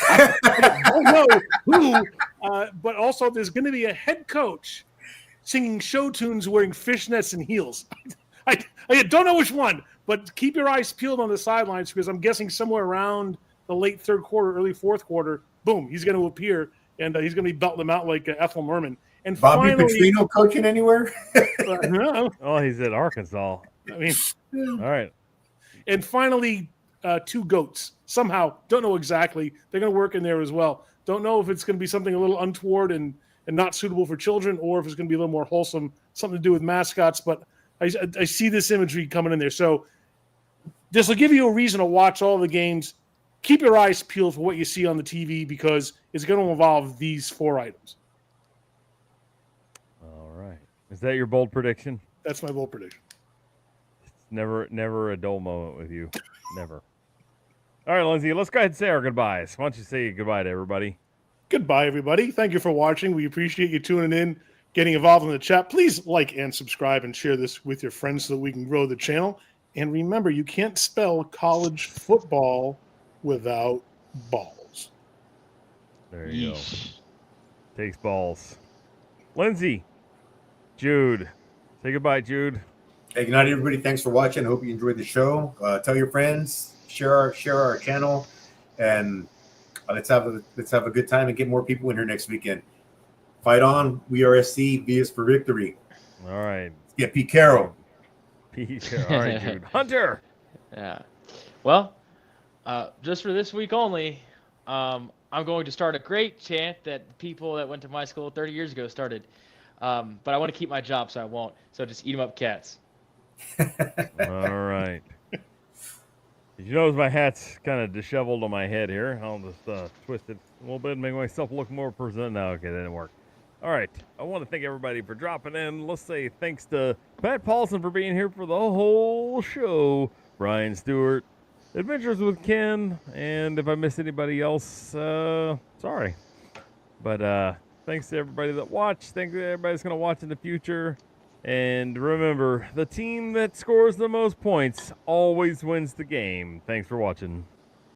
I don't know who, but also there's going to be a head coach singing show tunes wearing fishnets and heels. I don't know which one, but keep your eyes peeled on the sidelines because I'm guessing somewhere around the late third quarter, early fourth quarter, boom, he's going to appear and he's going to be belting them out like Ethel Merman. And Bobby finally, Petrino coaching anywhere? No. Oh, he's at Arkansas. I mean, all right. And finally, 2 goats. Somehow, don't know exactly. They're going to work in there as well. Don't know if it's going to be something a little untoward and not suitable for children, or if it's going to be a little more wholesome, something to do with mascots. But I see this imagery coming in there. So this will give you a reason to watch all the games. Keep your eyes peeled for what you see on the TV because it's going to involve these 4 items. All right. Is that your bold prediction? That's my bold prediction. It's never a dull moment with you. Never. All right, Lindsay, let's go ahead and say our goodbyes. Why don't you say goodbye to everybody? Goodbye, everybody. Thank you for watching. We appreciate you tuning in, getting involved in the chat. Please like and subscribe and share this with your friends so that we can grow the channel. And remember, you can't spell college football without balls. There you go. Takes balls. Lindsay, Jude. Say goodbye, Jude. Hey, good night, everybody. Thanks for watching. I hope you enjoyed the show. Tell your friends, share our channel, and let's have a good time and get more people in here next weekend. Fight on. We are SC. V is for victory. All right. Let's get Pete Carroll. Pete Carroll. All right, Jude. Hunter. Yeah. Well, just for this week only, I'm going to start a great chant that the people that went to my school 30 years ago started. But I want to keep my job, so I won't. So just eat them up, cats. All right. Did you notice my hat's kind of disheveled on my head here? I'll just twist it a little bit and make myself look more presentable. No, okay, that didn't work. All right. I want to thank everybody for dropping in. Let's say thanks to Pat Paulson for being here for the whole show. Brian Stewart, Adventures with Ken, and if I missed anybody else, sorry. But thanks to everybody that watched. Thanks to everybody that's going to watch in the future. And remember, the team that scores the most points always wins the game. Thanks for watching.